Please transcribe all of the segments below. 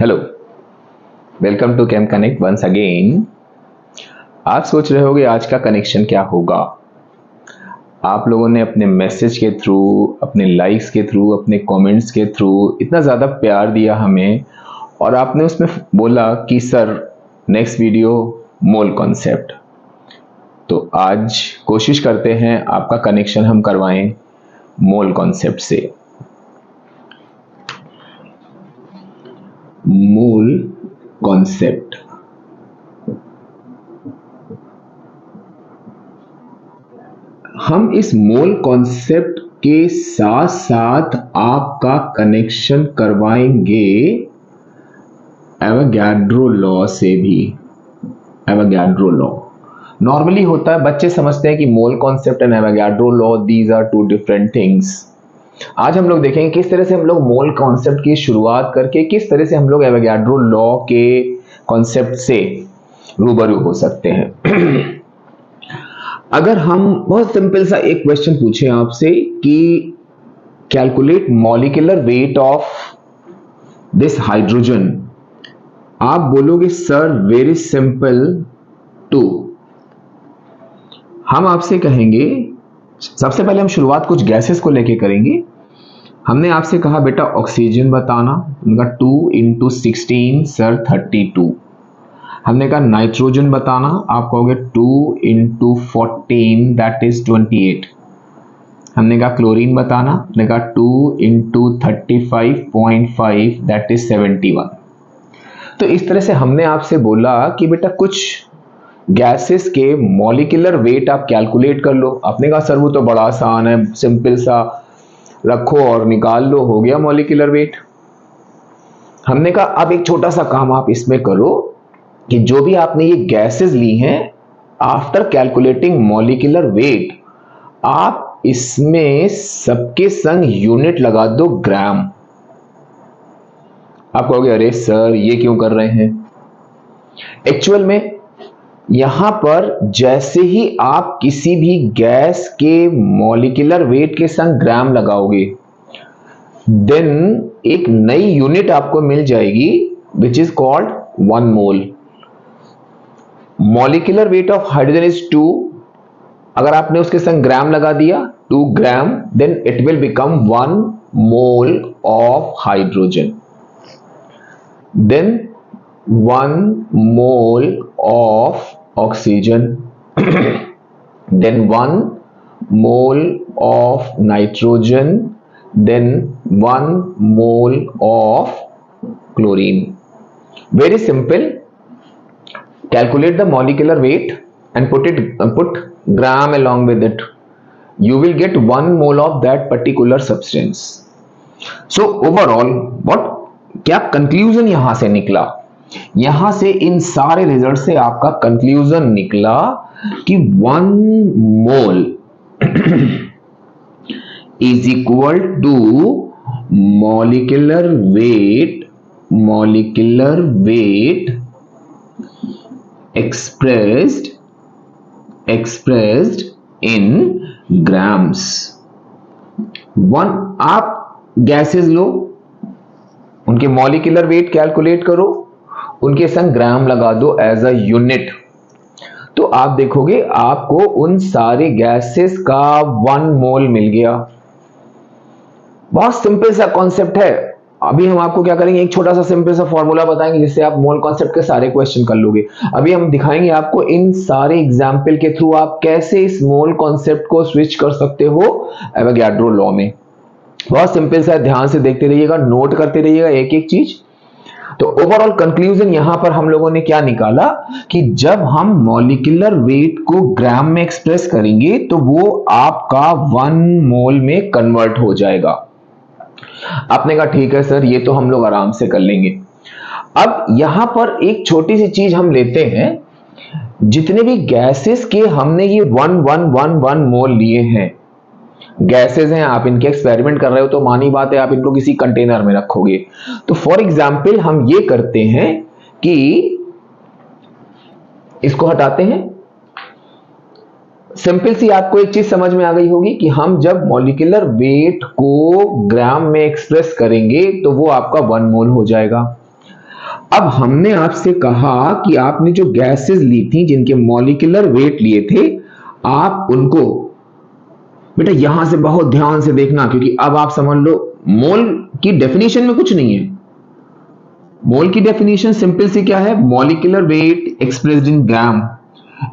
Hello, welcome to chem connect once again. आप सोच रहे होगे आज का कनेक्शन क्या होगा। आप लोगों ने अपने मैसेज के थ्रू, अपने लाइक्स के थ्रू, अपने कमेंट्स के थ्रू इतना ज़्यादा प्यार दिया हमें, और आपने उसमें बोला कि sir next video mole concept. तो आज कोशिश करते हैं आपका कनेक्शन हम करवाएं मोल कॉन्सेप्ट से। मोल कॉन्सेप्ट हम इस मोल कॉन्सेप्ट के साथ साथ आपका कनेक्शन करवाएंगे एवोगैड्रो लॉ से भी। एवोगैड्रो लॉ नॉर्मली होता है, बच्चे समझते हैं कि mole concept and Avogadro law these are two different things. आज हम लोग देखेंगे किस तरह से हम लोग मोल कॉन्सेप्ट की शुरुआत करके किस तरह से हम लोग एवोगैड्रो लॉ के कॉन्सेप्ट से रूबरू हो सकते हैं। अगर हम बहुत सिंपल सा एक क्वेश्चन पूछें आपसे कि calculate molecular weight of this hydrogen, आप बोलोगे सर वेरी सिंपल टू। हम आपसे कहेंगे, सबसे पहले हम शुरुआत कुछ गैसेस को लेके करेंगे। हमने आपसे कहा बेटा ऑक्सीजन बताना, उनका 2 into 16 सर 32। हमने कहा नाइट्रोजन बताना, आप कहोगे 2 into 14 दैट इज 28। हमने कहा क्लोरीन बताना, हमने कहा 2 into 35.5 दैट इज 71। तो इस तरह से हमने आपसे बोला कि बेटा कुछ गैसेस के मॉलिक्यूलर वेट आप कैलकुलेट कर लो। आपने कहा सर वो तो बड़ा आसान है, सिंपल सा रखो और निकाल लो, हो गया मॉलिक्यूलर वेट। हमने कहा अब एक छोटा सा काम आप इसमें करो कि जो भी आपने ये गैसेस ली हैं, आफ्टर कैलकुलेटिंग मॉलिक्यूलर वेट, आप इसमें सबके संग यूनिट लगा दो ग्राम। आप कहोगे अरे सर ये क्यों कर रहे हैं। एक्चुअल में यहां पर जैसे ही आप किसी भी गैस के मॉलिक्यूलर वेट के संग ग्राम लगाओगे, देन एक नई यूनिट आपको मिल जाएगी which is called 1 mole. Molecular weight of hydrogen is 2। अगर आपने उसके संग ग्राम लगा दिया 2 gram, then it will become 1 mole of hydrogen. Then 1 mole of oxygen, then 1 mole of nitrogen, then 1 mole of chlorine. Very simple. Calculate the molecular weight and put gram along with it. You will get 1 mole of that particular substance. So overall क्या conclusion यहां से निकला? यहां से इन सारे result से आपका conclusion निकला कि 1 mole is equal to molecular weight expressed in grams। आप गैसेस लो, उनके मॉलिक्यूलर वेट कैलकुलेट करो, उनके संग ग्राम लगा दो एज अ यूनिट, तो आप देखोगे आपको उन सारे गैसेस का 1 मोल मिल गया। बहुत सिंपल सा कॉन्सेप्ट है। अभी हम आपको क्या करेंगे, एक छोटा सा सिंपल सा फॉर्मूला बताएंगे जिससे आप मोल कॉन्सेप्ट के सारे क्वेश्चन कर लोगे। अभी हम दिखाएंगे आपको इन सारे एग्जाम्पल के थ्रू आप कैसे इस मोल कॉन्सेप्ट को स्विच कर सकते हो एवोगैड्रो लॉ में। बहुत सिंपल सा, ध्यान से देखते रहिएगा, नोट करते रहिएगा एक एक चीज। तो ओवरऑल कंक्लूजन यहां पर हम लोगों ने क्या निकाला कि जब हम मॉलिक्यूलर वेट को ग्राम में एक्सप्रेस करेंगे तो वो आपका 1 मोल में कन्वर्ट हो जाएगा। आपने कहा ठीक है सर, ये तो हम लोग आराम से कर लेंगे। अब यहां पर एक छोटी सी चीज हम लेते हैं, जितने भी गैसेस के हमने ये 1 मोल लिए हैं, गैसेस हैं, आप इनके एक्सपेरिमेंट कर रहे हो तो मानी बात है आप इनको किसी कंटेनर में रखोगे। तो फॉर एग्जाम्पल हम ये करते हैं कि इसको हटाते हैं। सिंपल सी आपको एक चीज समझ में आ गई होगी कि हम जब मॉलिक्यूलर वेट को ग्राम में एक्सप्रेस करेंगे तो वो आपका 1 मोल हो जाएगा। अब हमने आपसे कहा कि आपने जो गैसेस ली थी जिनके मॉलिक्यूलर वेट लिए थे, आप उनको बेटा यहां से बहुत ध्यान से देखना, क्योंकि अब आप समझ लो मोल की डेफिनेशन में कुछ नहीं है। मोल की डेफिनेशन सिंपल सी क्या है, मॉलिक्यूलर वेट एक्सप्रेस्ड इन ग्राम।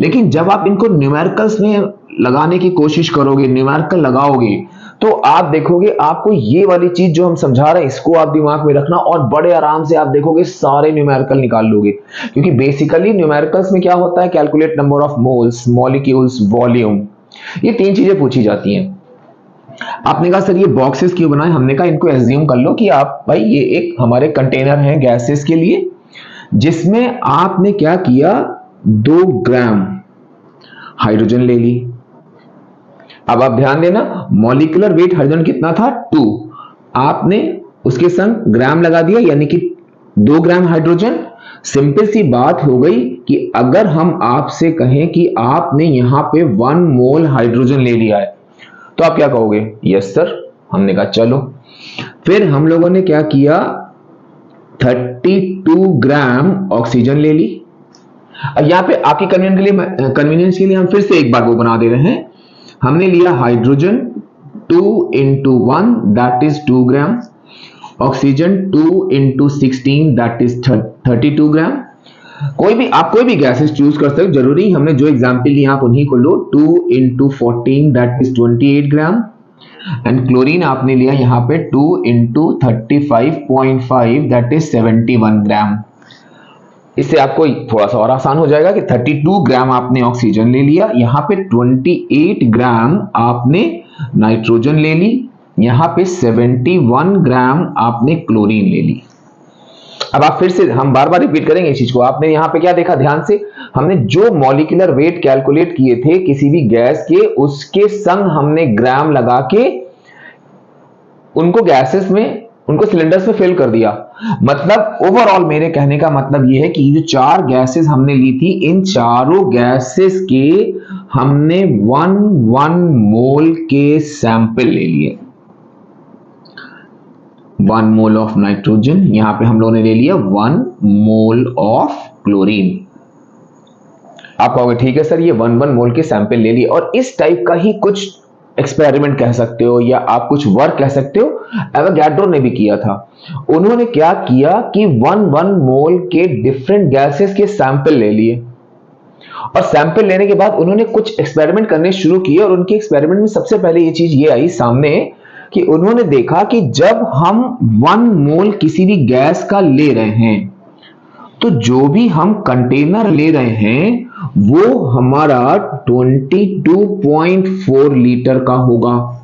लेकिन जब आप इनको न्यूमेरिकल्स में लगाने की कोशिश करोगे, न्यूमेरिकल लगाओगे, तो आप देखोगे आपको ये वाली चीज जो हम समझा रहे हैं इसको आप दिमाग में रखना, और बड़े आराम से आप देखोगे सारे न्यूमेरिकल निकाल लोगे। क्योंकि बेसिकली न्यूमेरिकल्स में क्या होता है, calculate number of moles, molecules, volume, ये तीन चीजें पूछी जाती हैं। आपने कहा सर ये बॉक्सेस क्यों बनाए, हमने कहा इनको एज्यूम कर लो कि आप भाई ये एक हमारे कंटेनर है गैसेस के लिए, जिसमें आपने क्या किया, 2 ग्राम हाइड्रोजन ले ली। अब आप ध्यान देना, मॉलिक्यूलर वेट हाइड्रोजन कितना था, 2, आपने उसके संग ग्राम लगा दिया, यानी कि 2 ग्राम हाइड्रोजन। सिंपल सी बात हो गई कि अगर हम आपसे कहें कि आपने यहां पे 1 मोल हाइड्रोजन ले लिया है, तो आप क्या कहोगे, यस सर। हमने कहा चलो, फिर हम लोगों ने क्या किया, 32 ग्राम ऑक्सीजन ले ली। अब यहां पे आपकी कन्वीनियंस के लिए हम फिर से एक बार वो बना दे रहे हैं। हमने लिया hydrogen 2 into 1 that is 2 gram, oxygen 2 into 16 that is 32 ग्राम। कोई भी गैसेस चूज कर सकते हो, जरूरी हमने जो एग्जांपल लिया आप उन्हीं को लो। 2 into 14 that is 28 gram, and chlorine आपने लिया यहाँ पे 2 into 35.5 दैट इज 71 ग्राम। इससे आपको थोड़ा सा और आसान हो जाएगा कि 32 ग्राम आपने ऑक्सीजन ले लिया, यहाँ पे 28 ग्राम आपने नाइट्रोजन ले ली, यहाँ पे 71 ग्राम आपने क्लोरीन ले ली। अब आप फिर से, हम बार बार रिपीट करेंगे इस चीज को। आपने यहाँ पे क्या देखा, ध्यान से, हमने जो मॉलिक्यूलर वेट कैलकुलेट किए थे किसी भी गैस के, उसके संग हमने ग्राम लगा के उनको गैसेस में, उनको सिलेंडर्स में फिल कर दिया। मतलब ओवरऑल मेरे कहने का मतलब यह है कि जो 4 गैसेस हमने ली थी, इन चारों गैसेस के हमने 1 मोल के सैंपल ले लिए। 1 मोल ऑफ नाइट्रोजन, यहां पे हम लोगों ने ले लिया 1 मोल ऑफ क्लोरीन। आप कहोगे ठीक है सर, ये 1 मोल के सैंपल ले लिए। और इस टाइप का ही कुछ एक्सपेरिमेंट कह सकते हो या आप कुछ वर्क कह सकते हो, एवोगैड्रो ने भी किया था। उन्होंने क्या किया कि 1 मोल के डिफरेंट गैसेस के सैंपल ले लिए, और सैंपल लेने के बाद उन्होंने कुछ एक्सपेरिमेंट करने शुरू किए। और उनके एक्सपेरिमेंट में सबसे पहले ये चीज ये आई सामने कि उन्होंने देखा कि जब हम 1 मोल किसी भी गैस का ले रहे हैं, तो जो भी हम कंटेनर ले रहे हैं वो हमारा 22.4 लीटर का होगा।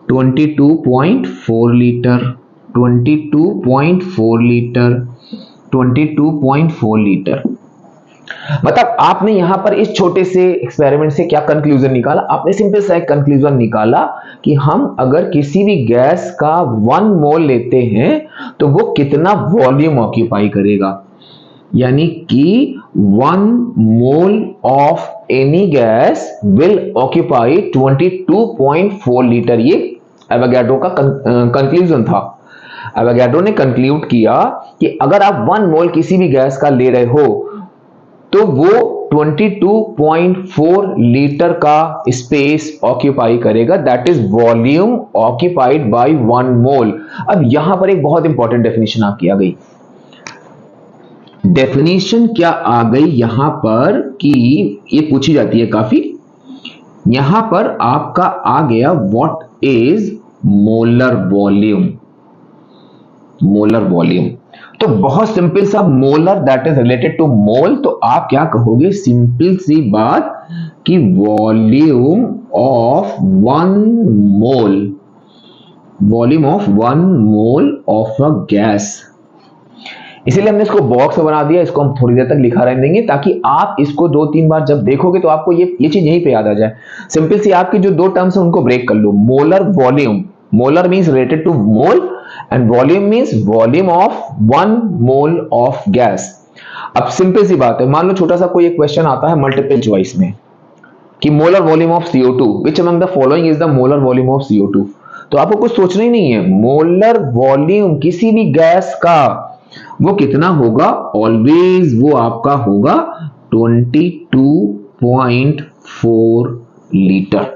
22.4 लीटर, 22.4 लीटर, 22.4 लीटर। मतलब आपने यहां पर इस छोटे से एक्सपेरिमेंट से क्या कंक्लूजन निकाला, आपने सिंपल सा एक कंक्लूजन निकाला कि हम अगर किसी भी गैस का 1 मोल लेते हैं तो वो कितना वॉल्यूम ऑक्यूपाई करेगा। यानी कि 1 mole of any gas will occupy 22.4 litre. ये एवोगैड्रो का कंक्लूजन था। एवोगैड्रो ने कंक्लूड किया कि अगर आप 1 मोल किसी भी गैस का ले रहे हो तो वो 22.4 लीटर का स्पेस ऑक्यूपाई करेगा, that is volume occupied by 1 मोल। अब यहां पर एक बहुत इंपॉर्टेंट डेफिनेशन आपकी आ गई। डेफिनेशन क्या आ गई यहां पर कि ये पूछी जाती है काफी। यहां पर आपका आ गया what is molar volume. Molar volume तो बहुत सिंपल सा, molar that is related to mole. तो आप क्या कहोगे, सिंपल सी बात कि volume of 1 mole, volume of 1 mole of a gas. इसीलिए हमने इसको बॉक्स में बना दिया। इसको हम थोड़ी देर तक लिखा रहने देंगे ताकि आप इसको 2-3 बार जब देखोगे तो आपको ये चीज यहीं पे याद आ जाए। सिंपल सी आपकी जो 2 टर्म्स है उनको ब्रेक कर लो। Molar volume, molar means related to mole and volume means volume of 1 mole of gas। अब सिंपल सी बात है, मान लो छोटा सा कोई एक क्वेश्चन आता है मल्टीपल चॉइस में कि molar volume of CO2 which among the following is the molar volume of CO2। तो आपको कुछ सोचना ही नहीं है, मोलर वॉल्यूम किसी भी गैस का वो कितना होगा, ऑलवेज वो आपका होगा 22.4 litre.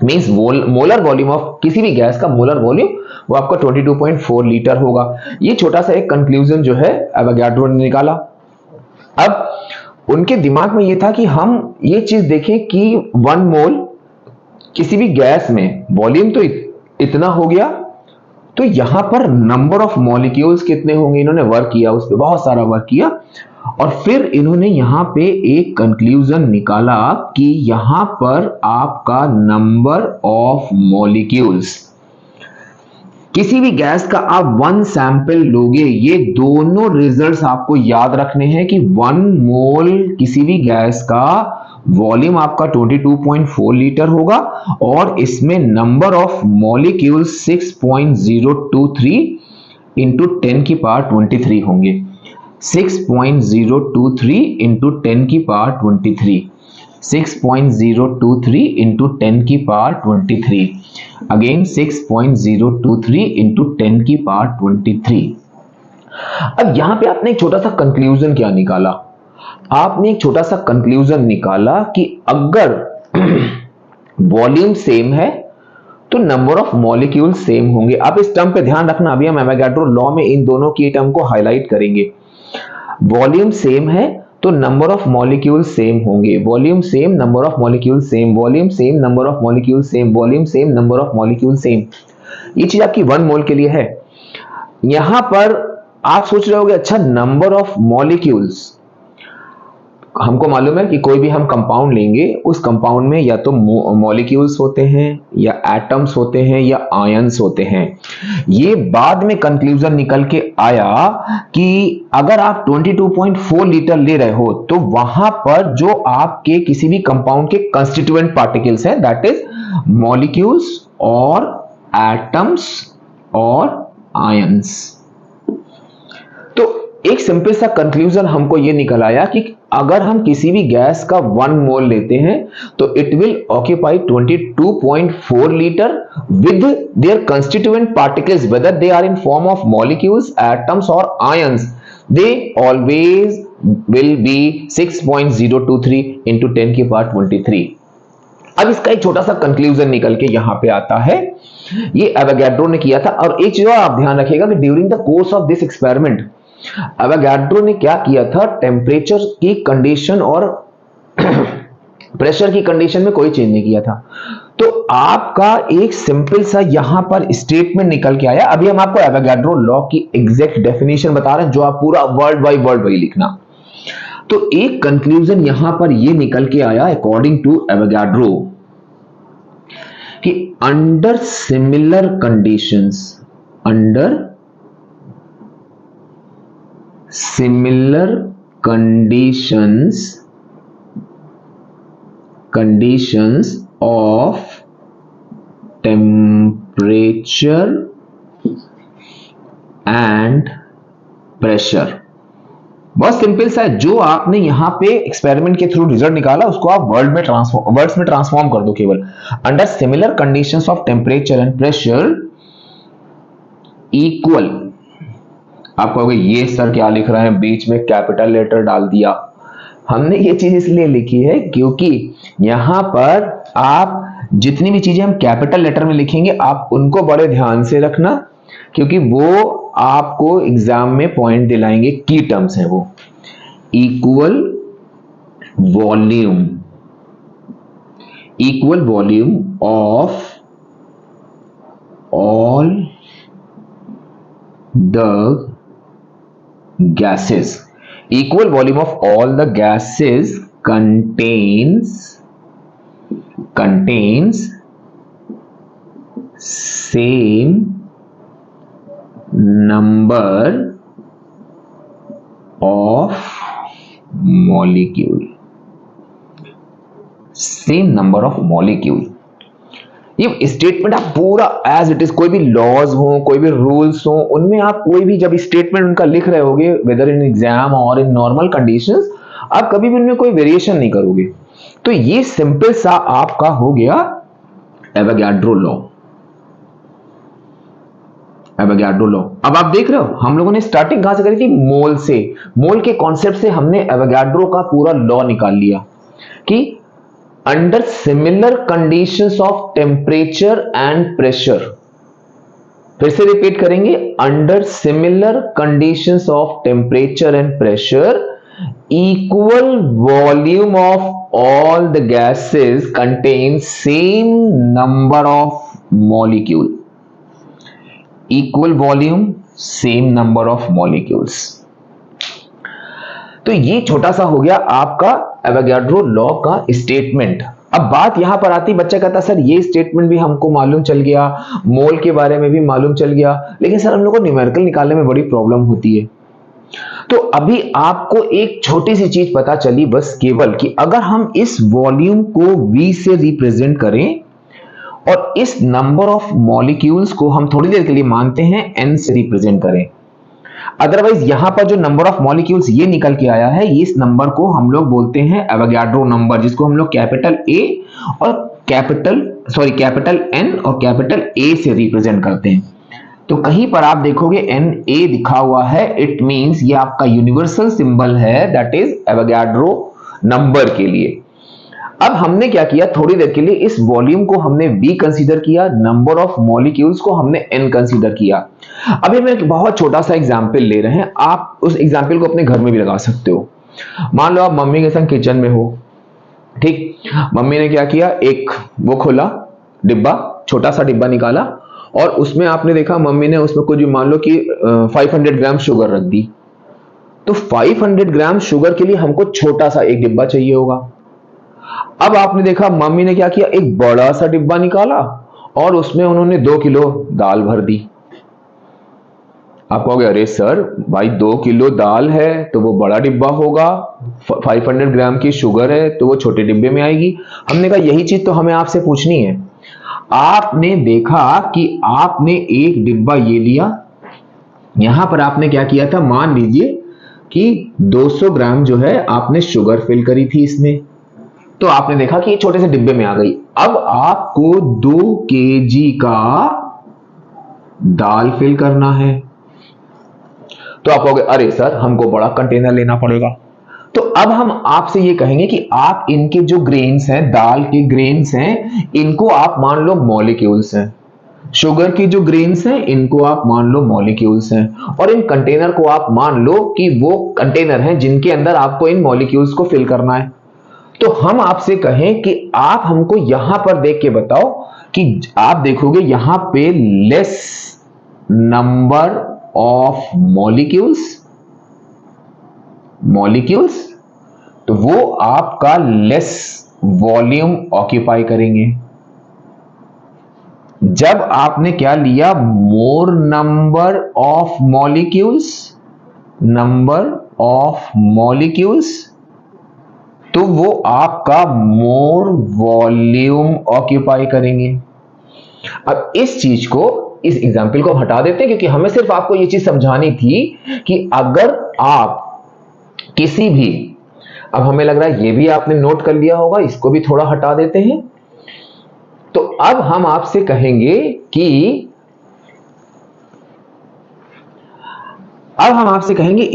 Means molar volume of किसी भी गैस का मोलर वॉल्यूम वो आपका 22.4 लीटर होगा। ये छोटा सा एक कंक्लूजन जो है एवोगाड्रो ने निकाला। अब उनके दिमाग में ये था कि हम ये चीज देखें कि 1 मोल किसी भी गैस में वॉल्यूम तो इतना हो गया, तो यहां पर नंबर ऑफ मॉलिक्यूल्स कितने होंगे। इन्होंने वर्क किया, उस पर बहुत सारा वर्क किया और फिर इन्होंने यहां पे एक कंक्लूजन निकाला कि यहां पर आपका नंबर ऑफ मॉलिक्यूल्स, किसी भी गैस का आप 1 सैंपल लोगे, ये दोनों रिजल्ट्स आपको याद रखने हैं कि 1 मोल किसी भी गैस का वॉल्यूम आपका 22.4 लीटर होगा और इसमें नंबर ऑफ मॉलिक्यूल्स 6.023 इंटू 10 की पावर 23 होंगे। 6.023 इंटू 10 की पावर 23, 6.023 इंटू 10 की पावर 23, अगेन 6.023 इंटू 10 की पावर 23। अब यहां पे आपने एक छोटा सा कंक्लूजन क्या निकाला, आपने एक छोटा सा कंक्लूजन निकाला कि अगर वॉल्यूम सेम है तो नंबर ऑफ मॉलिक्यूल सेम होंगे। आप इस टर्म पे ध्यान रखना, अभी हम एवोगाड्रो लॉ में इन दोनों की टर्म को हाईलाइट करेंगे। वॉल्यूम सेम है तो नंबर ऑफ मॉलिक्यूल सेम होंगे, volume same number of molecule same, volume same number of molecule same, volume same number of molecule same. ये चीज आपकी 1 मोल के लिए है। यहां पर आप सोच रहे होगे अच्छा नंबर ऑफ मॉलिक्यूल्स, हमको मालूम है कि कोई भी हम कंपाउंड लेंगे उस कंपाउंड में या तो मॉलिक्यूल्स होते हैं या एटम्स होते हैं या आयंस होते हैं। ये बाद में कंक्लूजन निकल के आया कि अगर आप 22.4 लीटर ले रहे हो तो वहां पर जो आपके किसी भी कंपाउंड के कंस्टिट्यूएंट पार्टिकल्स हैं, दैट इज मॉलिक्यूल्स और एटम्स और आयंस। तो एक सिंपल सा कंक्लूजन हमको ये निकल आया कि अगर हम किसी भी गैस का 1 मोल लेते हैं तो it will occupy 22.4 litre with their constituent particles, whether they are in form of molecules, atoms और ions, they always will be 6.023 into 10 की पावर 23। अब इसका एक छोटा सा कंक्लूजन निकल के यहां पे आता है, ये एवोगाड्रो ने किया था। और एक चीज आप ध्यान रखिएगा कि during the course of this experiment Avogadro ने क्या किया था, टेम्परेचर की कंडीशन और प्रेशर की कंडीशन में कोई चेंज नहीं किया था। तो आपका एक सिंपल सा यहां पर स्टेटमेंट निकल के आया। अभी हम आपको एवोगाड्रो लॉ की एग्जैक्ट डेफिनेशन बता रहे हैं, जो आप पूरा वर्ड बाय लिखना। तो एक कंक्लूजन यहां पर ये निकल के आया अकॉर्डिंग टू एवोगाड्रो कि under similar conditions, under similar conditions of temperature and pressure। बहुत सिंपल सा है, जो आपने यहां पे एक्सपेरिमेंट के थ्रू रिजल्ट निकाला उसको आप वर्ड्स में ट्रांसफॉर्म कर दो केवल। Under similar conditions of temperature and pressure equal, आप कहोगे ये सर क्या लिख रहे हैं, बीच में कैपिटल लेटर डाल दिया। हमने ये चीज इसलिए लिखी है क्योंकि यहां पर आप जितनी भी चीजें हम कैपिटल लेटर में लिखेंगे आप उनको बड़े ध्यान से रखना, क्योंकि वो आपको एग्जाम में पॉइंट दिलाएंगे, की टर्म्स है वो। Equal volume of all the gases, equal volume of all the gases contains same number of molecule, same number of molecule। ये स्टेटमेंट आप पूरा एज इट इज, कोई भी लॉज हो, कोई भी रूल्स हो, उनमें आप कोई भी जब स्टेटमेंट उनका लिख रहे होगे, वेदर इन एग्जाम और इन नॉर्मल कंडीशंस, आप कभी भी उनमें कोई वेरिएशन नहीं करोगे। तो ये सिंपल सा आपका हो गया एवोगाड्रो लॉ। Avogadro law. अब आप देख रहे हो हम लोगों ने स्टार्टिंग कहां से करी थी, मोल से। मोल के कॉन्सेप्ट से हमने एवोगाड्रो का पूरा लॉ निकाल लिया कि under similar conditions of temperature and pressure, फिर से रिपीट करेंगे, under similar conditions of temperature and pressure equal volume of all the gases contain same number of molecule, equal volume same number of molecules। तो ये छोटा सा हो गया आपका एवोगाड्रो लॉ का स्टेटमेंट। अब बात यहां पर आती, बच्चा कहता सर ये स्टेटमेंट भी हमको मालूम चल गया, मोल के बारे में भी मालूम चल गया, लेकिन सर हम लोग को न्यूमेरिकल निकालने में बड़ी प्रॉब्लम होती है। तो अभी आपको एक छोटी सी चीज पता चली बस केवल कि अगर हम इस वॉल्यूम को V से रिप्रेजेंट करें और इस नंबर ऑफ मॉलिक्यूल्स को हम थोड़ी देर के लिए मानते हैं N से रिप्रेजेंट करें, अदरवाइज यहां पर जो नंबर ऑफ मॉलिक्यूल्स ये निकल के आया है, इस नंबर को हम लोग बोलते हैं एवोगाड्रो नंबर, जिसको हम लोग कैपिटल A और कैपिटल N और कैपिटल A से रिप्रेजेंट करते हैं। तो कहीं पर आप देखोगे Na दिखा हुआ है, इट मींस ये आपका यूनिवर्सल सिंबल है, दैट इज एवोगाड्रो नंबर के लिए। अब हमने क्या किया, थोड़ी देर के लिए इस वॉल्यूम को हमने V कंसीडर किया, नंबर ऑफ मॉलिक्यूल्स को हमने N कंसीडर किया। अभी मैं एक बहुत छोटा सा एग्जांपल ले रहे हैं, आप उस एग्जांपल को अपने घर में भी लगा सकते हो। मान लो आप मम्मी के संग किचन में हो, ठीक, मम्मी ने क्या किया, एक वो खोला डिब्बा, छोटा सा डिब्बा निकाला और उसमें आपने देखा मम्मी ने उसमें कुछ मान लो कि 500 ग्राम शुगर रख दी। तो 500 ग्राम शुगर के लिए हमको छोटा सा एक डिब्बा चाहिए होगा। अब आपने देखा मम्मी ने क्या किया, एक बड़ा सा डिब्बा निकाला और उसमें उन्होंने 2 किलो दाल भर दी। आप कहोगे अरे सर भाई 2 किलो दाल है तो वो बड़ा डिब्बा होगा, 500 ग्राम की शुगर है तो वो छोटे डिब्बे में आएगी। हमने कहा यही चीज तो हमें आपसे पूछनी है। आपने देखा कि आपने एक डिब्बा ये लिया, यहां पर आपने क्या किया था, मान लीजिए कि 200 ग्राम जो है आपने शुगर फिल करी थी इसमें, तो आपने देखा कि ये छोटे से डिब्बे में आ गई। अब आपको 2 केजी का दाल फिल करना है, तो आप कहोगे अरे सर हमको बड़ा कंटेनर लेना पड़ेगा। तो अब हम आपसे ये कहेंगे कि आप इनके जो ग्रेन्स हैं, दाल के ग्रेन्स हैं, इनको आप मान लो मॉलिक्यूल्स हैं, शुगर की जो ग्रेन्स हैं इनको आप मान लो मॉलिक्यूल्स हैं, और इन कंटेनर को आप मान लो कि वो कंटेनर हैं जिनके अंदर आपको इन मॉलिक्यूल्स को फिल करना है। तो हम आपसे कहें कि आप हमको यहां पर देख के बताओ कि आप देखोगे यहां पे लेस नंबर ऑफ मॉलिक्यूल्स, तो वो आपका लेस वॉल्यूम ऑक्यूपाई करेंगे। जब आपने क्या लिया, मोर नंबर ऑफ मॉलिक्यूल्स, तो वो आपका मोर वॉल्यूम ऑक्यूपाई करेंगे। अब इस चीज को, इस एग्जाम्पल को हटा देते हैं क्योंकि हमें सिर्फ आपको ये चीज समझानी थी कि अगर आप किसी भी, अब हमें लग रहा है ये भी आपने नोट कर लिया होगा, इसको भी थोड़ा हटा देते हैं। तो अब हम आपसे कहेंगे कि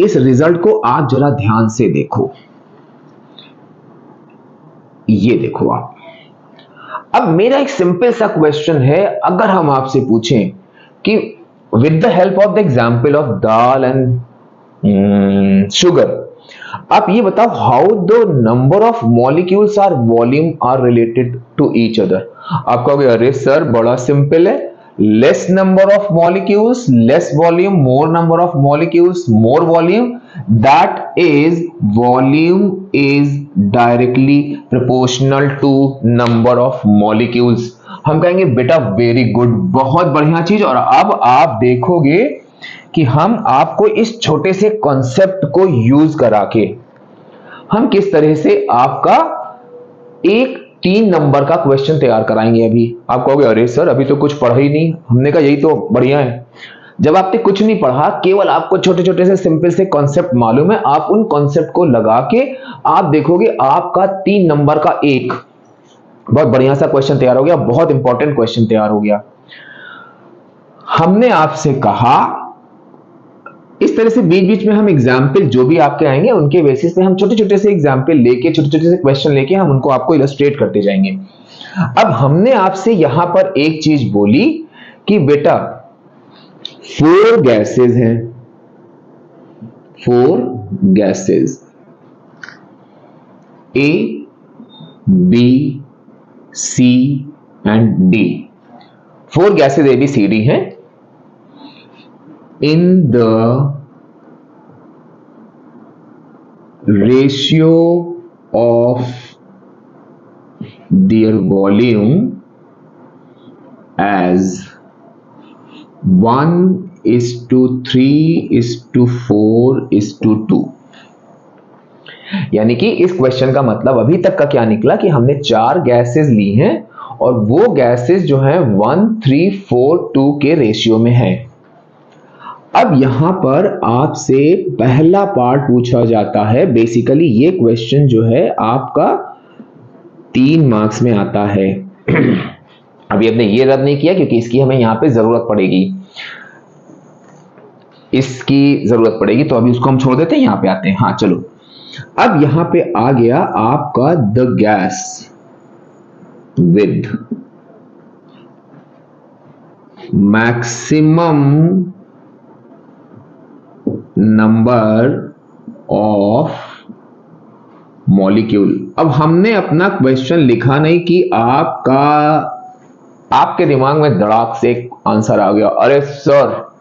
इस रिजल्ट को आप जरा ध्यान से देखो, ये देखो आप। अब मेरा एक सिंपल सा क्वेश्चन है, अगर हम आपसे पूछें कि with the help of the example of dal and sugar, आप ये बताओ how the number of molecules are volume are related to each other. आप कहोगे अरे सर बड़ा सिंपल है, less number of molecules less volume, more number of molecules more volume, that is volume is directly proportional to number of molecules. हम कहेंगे बेटा very good, बहुत बढ़िया चीज। और अब आप देखोगे कि हम आपको इस छोटे से कॉन्सेप्ट को यूज करा के हम किस तरह से आपका एक 3 नंबर का क्वेश्चन तैयार कराएंगे। अभी आप कहोगे अरे सर अभी तो कुछ पढ़ा ही नहीं। हमने कहा यही तो बढ़िया है, जब आपने कुछ नहीं पढ़ा, केवल आपको छोटे छोटे से सिंपल से कॉन्सेप्ट मालूम है, आप उन कॉन्सेप्ट को लगा के आप देखोगे आपका 3 नंबर का एक बहुत बढ़िया सा क्वेश्चन तैयार हो गया, बहुत इंपॉर्टेंट क्वेश्चन तैयार हो गया। हमने आपसे कहा, इस तरह से बीच बीच में हम एग्जाम्पल जो भी आपके आएंगे उनके बेसिस पे हम छोटे छोटे से एग्जाम्पल लेके, छोटे छोटे से क्वेश्चन लेके हम उनको आपको इलस्ट्रेट करते जाएंगे। अब हमने आपसे यहां पर एक चीज बोली कि बेटा 4 गैसेस हैं, 4 gases A, B, C and D, 4 gases A, B, C, D हैं। In the ratio of their volume as 1:3:4:2, यानी कि इस क्वेश्चन का मतलब अभी तक का क्या निकला कि हमने 4 गैसेस ली हैं और वो गैसेस जो हैं 1:3:4:2 के रेशियो में हैं। अब यहां पर आपसे पहला पार्ट पूछा जाता है। बेसिकली ये क्वेश्चन जो है आपका 3 मार्क्स में आता है। अभी हमने ये रद्द नहीं किया क्योंकि इसकी हमें यहां पे जरूरत पड़ेगी, इसकी जरूरत पड़ेगी, तो अभी उसको हम छोड़ देते हैं, यहां पे आते हैं। हाँ चलो, अब यहां पे आ गया आपका the gas with maximum number of molecule. अब हमने अपना क्वेश्चन लिखा नहीं कि आपके दिमाग में धड़ाक से एक आंसर आ गया, अरे सर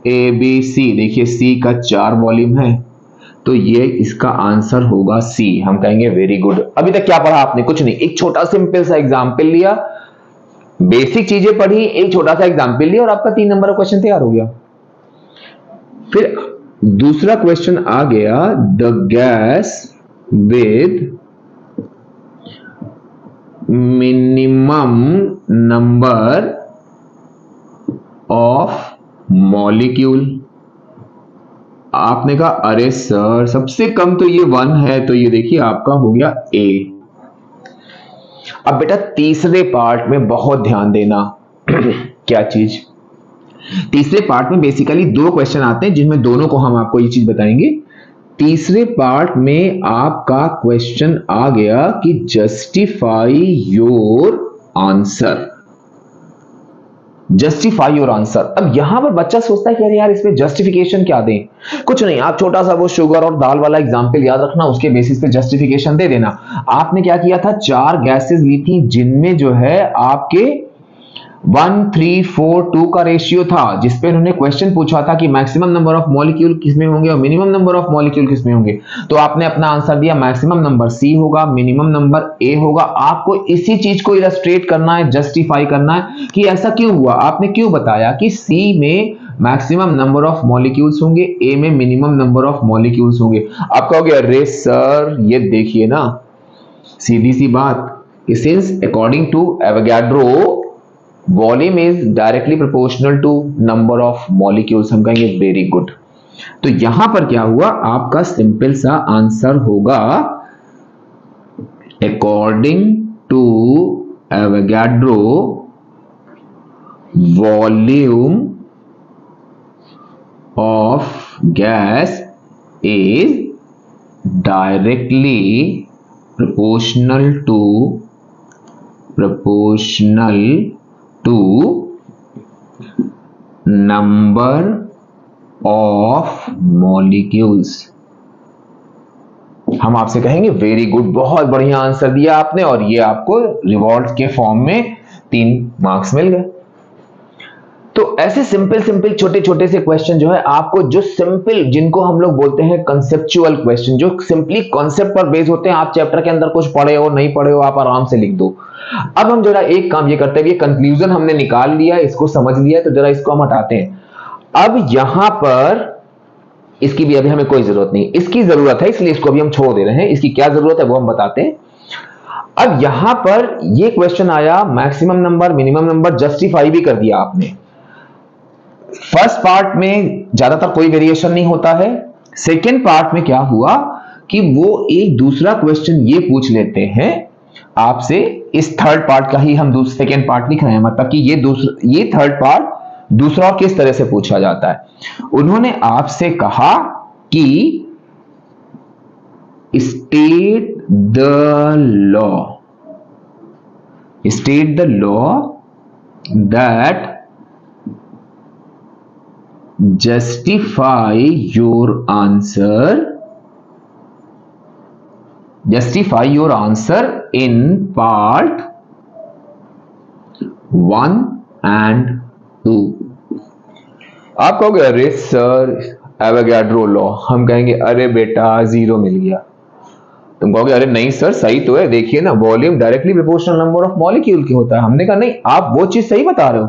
ए बी सी, देखिए सी का 4 वॉल्यूम है तो ये इसका आंसर होगा सी। हम कहेंगे वेरी गुड। अभी तक क्या पढ़ा आपने? कुछ नहीं, एक छोटा सिंपल सा एग्जाम्पल लिया, बेसिक चीजें पढ़ी, एक छोटा सा एग्जाम्पल लिया और आपका 3 नंबर का क्वेश्चन तैयार हो गया। फिर दूसरा क्वेश्चन आ गया, the gas with minimum number of molecule. आपने कहा अरे सर सबसे कम तो ये 1 है, तो ये देखिए आपका हो गया ए। अब बेटा तीसरे पार्ट में बहुत ध्यान देना। क्या चीज? तीसरे पार्ट में बेसिकली 2 क्वेश्चन आते हैं जिनमें दोनों को हम आपको ये चीज बताएंगे। तीसरे पार्ट में आपका क्वेश्चन आ गया कि justify your answer, justify your answer. अब यहां पर बच्चा सोचता है कि अरे यार इसमें जस्टिफिकेशन क्या दें? कुछ नहीं, आप छोटा सा वो शुगर और दाल वाला एग्जांपल याद रखना, उसके बेसिस पे जस्टिफिकेशन दे देना। आपने क्या किया था, 4 गैसेस ली थी जिनमें जो है आपके 1:3:4:2 का रेशियो था, जिसपे उन्होंने क्वेश्चन पूछा था कि मैक्सिमम नंबर ऑफ मॉलिक्यूल किसमें होंगे और मिनिमम नंबर ऑफ मॉलिक्यूल किसमें होंगे। तो आपने अपना आंसर दिया, मैक्सिमम नंबर सी होगा, मिनिमम नंबर ए होगा। आपको इसी चीज को इलस्ट्रेट करना है, जस्टिफाई करना है कि ऐसा क्यों हुआ। आपने क्यों बताया कि सी में मैक्सिमम नंबर ऑफ मॉलिक्यूल्स होंगे, ए में मिनिमम नंबर ऑफ मॉलिक्यूल्स होंगे। आप कहोगे अरे सर ये देखिए ना, सीधी सी बात कि since according to Avogadro volume is directly proportional to number of molecules, हम कहेंगे वेरी गुड। तो यहां पर क्या हुआ, आपका सिंपल सा आंसर होगा according to Avogadro volume of gas is directly proportional to number of molecules. हम आपसे कहेंगे वेरी गुड, बहुत बढ़िया आंसर दिया आपने और ये आपको रिवॉर्ड के फॉर्म में 3 मार्क्स मिल गए। तो ऐसे सिंपल छोटे छोटे से क्वेश्चन जो है आपको, जो सिंपल, जिनको हम लोग बोलते हैं कंसेप्चुअल क्वेश्चन, जो सिंपली कॉन्सेप्ट पर बेस होते हैं। आप चैप्टर के अंदर कुछ पढ़े हो नहीं पढ़े हो, आप आराम से लिख दो। अब हम जरा एक काम ये करते हैं, ये कंक्लूजन हमने निकाल लिया, इसको समझ लिया, तो जरा इसको हम हटाते हैं। अब यहां पर इसकी भी अभी हमें कोई जरूरत नहीं, इसकी जरूरत है इसलिए इसको अभी हम छोड़ दे रहे हैं। इसकी क्या जरूरत है वो हम बताते हैं। अब यहां पर ये क्वेश्चन आया, maximum number minimum number, justify भी कर दिया आपने। फर्स्ट पार्ट में ज्यादातर कोई वेरिएशन नहीं होता है। सेकेंड पार्ट में क्या हुआ कि वो एक दूसरा क्वेश्चन ये पूछ लेते हैं आपसे। इस थर्ड पार्ट का ही हम सेकेंड पार्ट लिख रहे हैं, मतलब कि ये थर्ड पार्ट दूसरा किस तरह से पूछा जाता है, उन्होंने आपसे कहा कि state the law that justify your answer in part 1 and 2। आप कहोगे अरे सर एवोगाड्रो लॉ, हम कहेंगे अरे बेटा 0 मिल गया। तुम कहोगे अरे नहीं सर सही तो है, देखिए ना volume directly proportional number of molecule की होता है। हमने कहा नहीं, आप वो चीज सही बता रहे हो।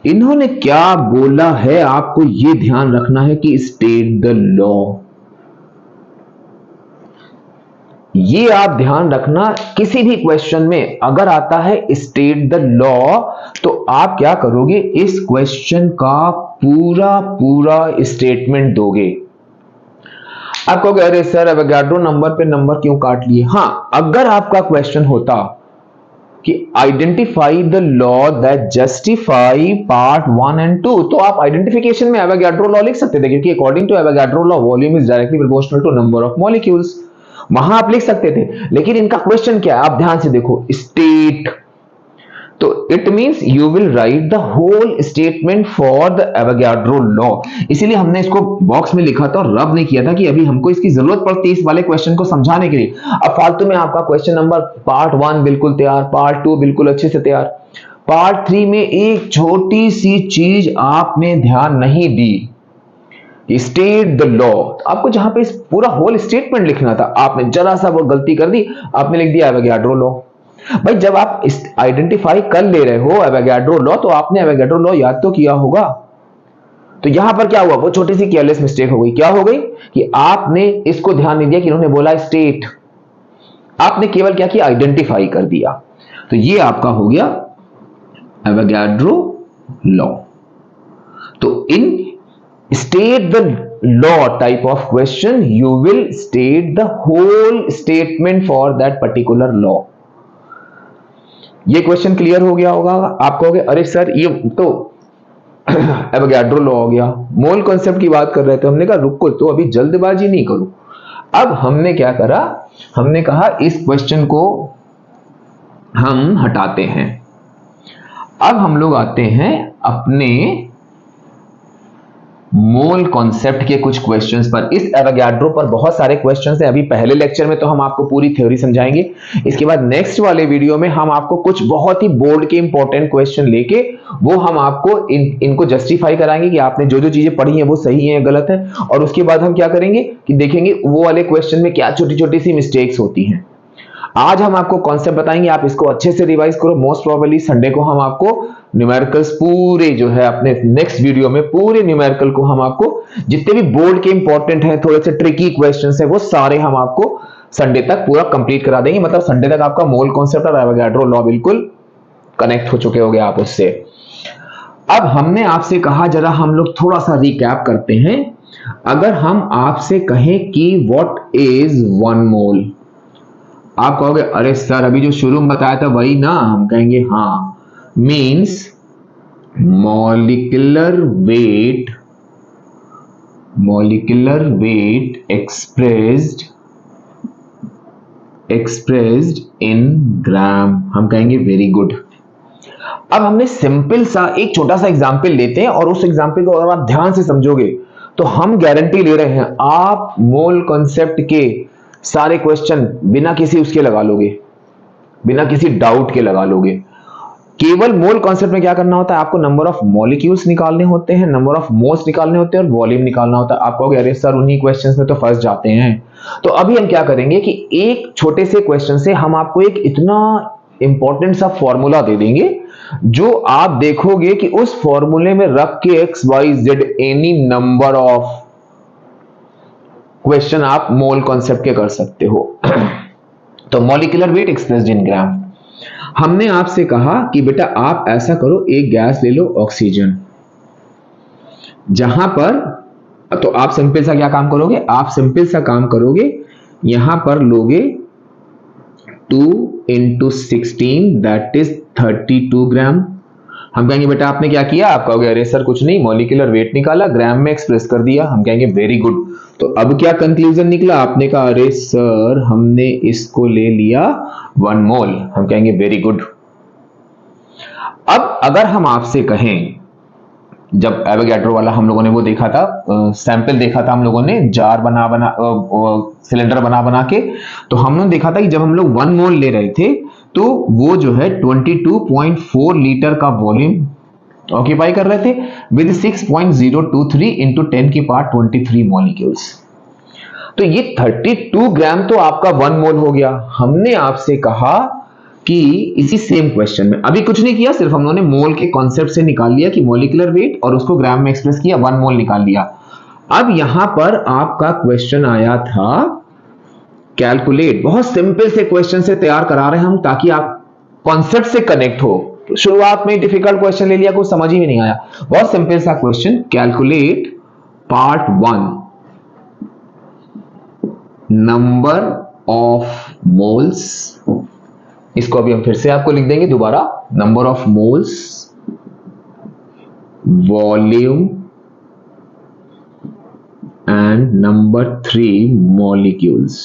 इन्होंने क्या बोला है आपको ये ध्यान रखना है कि स्टेट द लॉ, ये आप ध्यान रखना। किसी भी क्वेश्चन में अगर आता है स्टेट द लॉ, तो आप क्या करोगे, इस क्वेश्चन का पूरा स्टेटमेंट दोगे। आप कहोगे अरे सर एवोगाड्रो नंबर पे नंबर क्यों काट लिए। हां, अगर आपका क्वेश्चन होता कि identify the law that justify part 1 and 2, तो आप आइडेंटिफिकेशन में एवोगाड्रो लॉ लिख सकते थे, क्योंकि according to Avogadro law volume is directly proportional to number of molecules, वहां आप लिख सकते थे। लेकिन इनका क्वेश्चन क्या है, आप ध्यान से देखो, स्टेट, तो it means you will write the whole statement for the Avogadro law. इसीलिए हमने इसको बॉक्स में लिखा था और रब नहीं किया था कि अभी हमको इसकी जरूरत पड़ती है इस वाले क्वेश्चन को समझाने के लिए। अब फालतू में आपका क्वेश्चन नंबर पार्ट 1 बिल्कुल तैयार, पार्ट 2 बिल्कुल अच्छे से तैयार, पार्ट 3 में एक छोटी सी चीज आपने ध्यान नहीं दी, स्टेट द लॉ। आपको जहां पे इस पूरा होल स्टेटमेंट लिखना था, आपने जरा सा वो गलती कर दी, आपने लिख दिया एवोगाड्रो लॉ। भाई जब आप आइडेंटिफाई कर ले रहे हो एवोगाड्रो लॉ, तो आपने एवोगाड्रो लॉ याद तो किया होगा। तो यहां पर क्या हुआ, वो छोटी सी केयरलेस मिस्टेक हो गई। क्या हो गई कि आपने इसको ध्यान नहीं दिया कि इन्होंने बोला स्टेट, आपने केवल क्या किया, आइडेंटिफाई कर दिया। तो ये आपका हो गया एवोगाड्रो लॉ। तो इन state the law type of question you will state the whole statement for that particular law। ये क्वेश्चन क्लियर हो गया होगा। आप कहोगे अरे सर ये तो एवोगाड्रो लॉ हो गया, मोल कॉन्सेप्ट की बात कर रहे थे। हमने कहा रुको, तो अभी जल्दबाजी नहीं करो। अब हमने क्या करा, हमने कहा इस क्वेश्चन को हम हटाते हैं। अब हम लोग आते हैं अपने मोल कॉन्सेप्ट के कुछ क्वेश्चंस पर। इस एवोगाड्रो पर बहुत सारे क्वेश्चंस हैं। अभी पहले लेक्चर में तो हम आपको पूरी थ्योरी समझाएंगे, इसके बाद नेक्स्ट वाले वीडियो में हम आपको कुछ बहुत ही बोर्ड के इंपॉर्टेंट क्वेश्चन लेके वो हम आपको इनको जस्टिफाई कराएंगे कि आपने जो जो चीजें पढ़ी हैं वो सही है गलत है। और उसके बाद हम क्या करेंगे कि देखेंगे वो वाले क्वेश्चन में क्या छोटी छोटी सी मिस्टेक्स होती हैं। आज हम आपको कॉन्सेप्ट बताएंगे, आप इसको अच्छे से रिवाइज करो। मोस्ट प्रोबेबली संडे को हम आपको न्यूमेरिकल्स पूरे जो है अपने नेक्स्ट वीडियो में पूरे न्यूमेरिकल को हम आपको जितने भी बोर्ड के इंपॉर्टेंट हैं, थोड़े से ट्रिकी क्वेश्चंस हैं, वो सारे हम आपको संडे तक पूरा कंप्लीट करा देंगे। मतलब संडे तक आपका मोल कॉन्सेप्ट और एवोगाड्रो लॉ बिल्कुल कनेक्ट हो चुके होंगे आप उससे। अब हमने आपसे कहा, जरा हम लोग थोड़ा सा रिकैप करते हैं। अगर हम आपसे कहें कि व्हाट इज 1 मोल, आप कहोगे अरे सर अभी जो शुरू में बताया था वही ना। हम कहेंगे हाँ, means molecular weight expressed in gram. हम कहेंगे वेरी गुड। अब हमने सिंपल सा एक छोटा सा एग्जांपल लेते हैं, और उस एग्जांपल को अगर आप ध्यान से समझोगे तो हम गारंटी ले रहे हैं आप मोल कॉन्सेप्ट के सारे क्वेश्चन बिना किसी उसके लगा लोगे, बिना किसी डाउट के लगा लोगे। केवल मोल कॉन्सेप्ट में क्या करना होता है, आपको नंबर ऑफ मॉलिक्यूल्स निकालने होते हैं, नंबर ऑफ मोल्स निकालने होते हैं और वॉल्यूम निकालना होता है। आप कहोगे अरे सर उन्हीं क्वेश्चंस में तो फंस जाते हैं। तो अभी हम क्या करेंगे कि एक छोटे से क्वेश्चन से हम आपको एक इतना इंपॉर्टेंट सा फॉर्मूला दे देंगे, जो आप देखोगे कि उस फॉर्मूले में रख के XYZ any number of question आप मोल कॉन्सेप्ट के कर सकते हो। तो मॉलिक्यूलर वेट एक्सप्रेस्ड इन ग्राम। हमने आपसे कहा कि बेटा आप ऐसा करो, एक गैस ले लो ऑक्सीजन, जहां पर तो आप सिंपल सा क्या काम करोगे, आप सिंपल सा काम करोगे, यहां पर लोगे 2 × 16 दैट इज 32 ग्राम। हम कहेंगे बेटा आपने क्या किया, आप कहोगे अरे सर कुछ नहीं, मॉलिक्यूलर वेट निकाला, ग्राम में एक्सप्रेस कर दिया। हम कहेंगे वेरी गुड। तो अब क्या कंक्लूजन निकला, आपने कहा अरे सर हमने इसको ले लिया 1 मोल। हम कहेंगे वेरी गुड। अब अगर हम आपसे कहें, जब एवोगैड्रो वाला हम लोगों ने वो देखा था, सैंपल देखा था हम लोगों ने, जार सिलेंडर बना बना के, तो हमने देखा था कि जब हम लोग 1 मोल ले रहे थे तो वो जो है 22.4 लीटर का वॉल्यूम ऑक्यूपाई कर रहे थे विद 6.023 इंटू 10 की पावर 23 मॉलिक्यूल्स। तो ये 32 ग्राम तो आपका 1 मोल हो गया। हमने आपसे कहा कि इसी सेम क्वेश्चन में अभी कुछ नहीं किया, सिर्फ हम लोगों ने मोल के कॉन्सेप्ट से निकाल लिया कि मॉलिक्यूलर वेट और उसको ग्राम में एक्सप्रेस किया, 1 मोल निकाल लिया। अब यहां पर आपका क्वेश्चन आया था कैलकुलेट। बहुत सिंपल से क्वेश्चन से तैयार करा रहे हैं हम ताकि आप कॉन्सेप्ट से कनेक्ट हो। शुरुआत में डिफिकल्ट क्वेश्चन ले लिया, कुछ समझ ही नहीं आया। बहुत सिंपल सा question, calculate part 1 number of moles. इसको अभी हम फिर से आपको लिख देंगे दोबारा, number of moles, volume and number 3 molecules.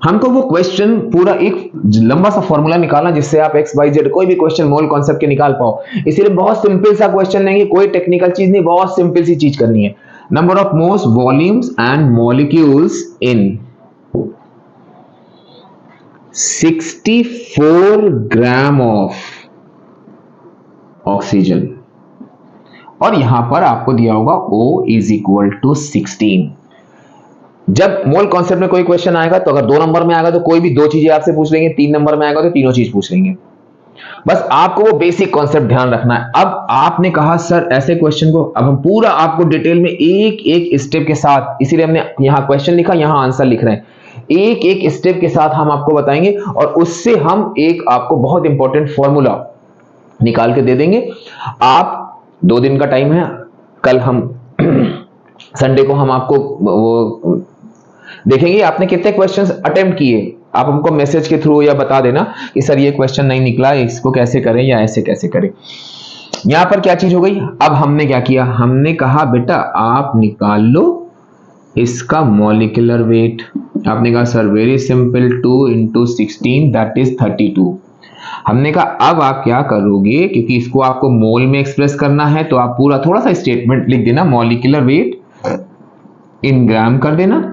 हमको वो क्वेश्चन पूरा एक लंबा सा फॉर्मूला निकालना जिससे आप एक्स वाई जेड कोई भी क्वेश्चन मोल कॉन्सेप्ट के निकाल पाओ। इसीलिए बहुत सिंपल सा क्वेश्चन लेंगे, कोई टेक्निकल चीज नहीं, बहुत सिंपल सी चीज करनी है। Number of moles, volumes and molecules in 64 gram of oxygen, और यहां पर आपको दिया होगा O इज इक्वल टू 16। जब मोल कॉन्सेप्ट में कोई क्वेश्चन आएगा तो अगर 2 नंबर में आएगा तो कोई भी 2 चीजें आपसे पूछ लेंगे, 3 नंबर में आएगा तो तीनों चीज पूछ लेंगे। बस आपको वो बेसिक कॉन्सेप्ट ध्यान रखना है। अब आपने कहा सर ऐसे क्वेश्चन को अब हम पूरा आपको डिटेल में एक एक स्टेप के साथ, इसीलिए हमने यहां क्वेश्चन लिखा, यहां आंसर लिख रहे हैं, एक एक स्टेप के साथ हम आपको बताएंगे और उससे हम एक आपको बहुत इंपॉर्टेंट फॉर्मूला निकाल के दे देंगे। आप 2 दिन का टाइम है, कल हम संडे को हम आपको वो देखेंगे आपने कितने क्वेश्चंस अटेम्प्ट किए। आप हमको मैसेज के थ्रू या बता देना कि सर ये क्वेश्चन नहीं निकला, इसको कैसे करें या ऐसे कैसे करें। यहां पर क्या चीज हो गई, अब हमने क्या किया, हमने कहा बेटा आप निकाल लो इसका मॉलिक्यूलर वेट। आपने कहा sir very simple, 2 into 16 that is 32। हमने कहा अब आप क्या करोगे, क्योंकि इसको आपको मोल में एक्सप्रेस करना है तो आप पूरा थोड़ा सा स्टेटमेंट लिख देना, मॉलिक्यूलर वेट इन ग्राम कर देना,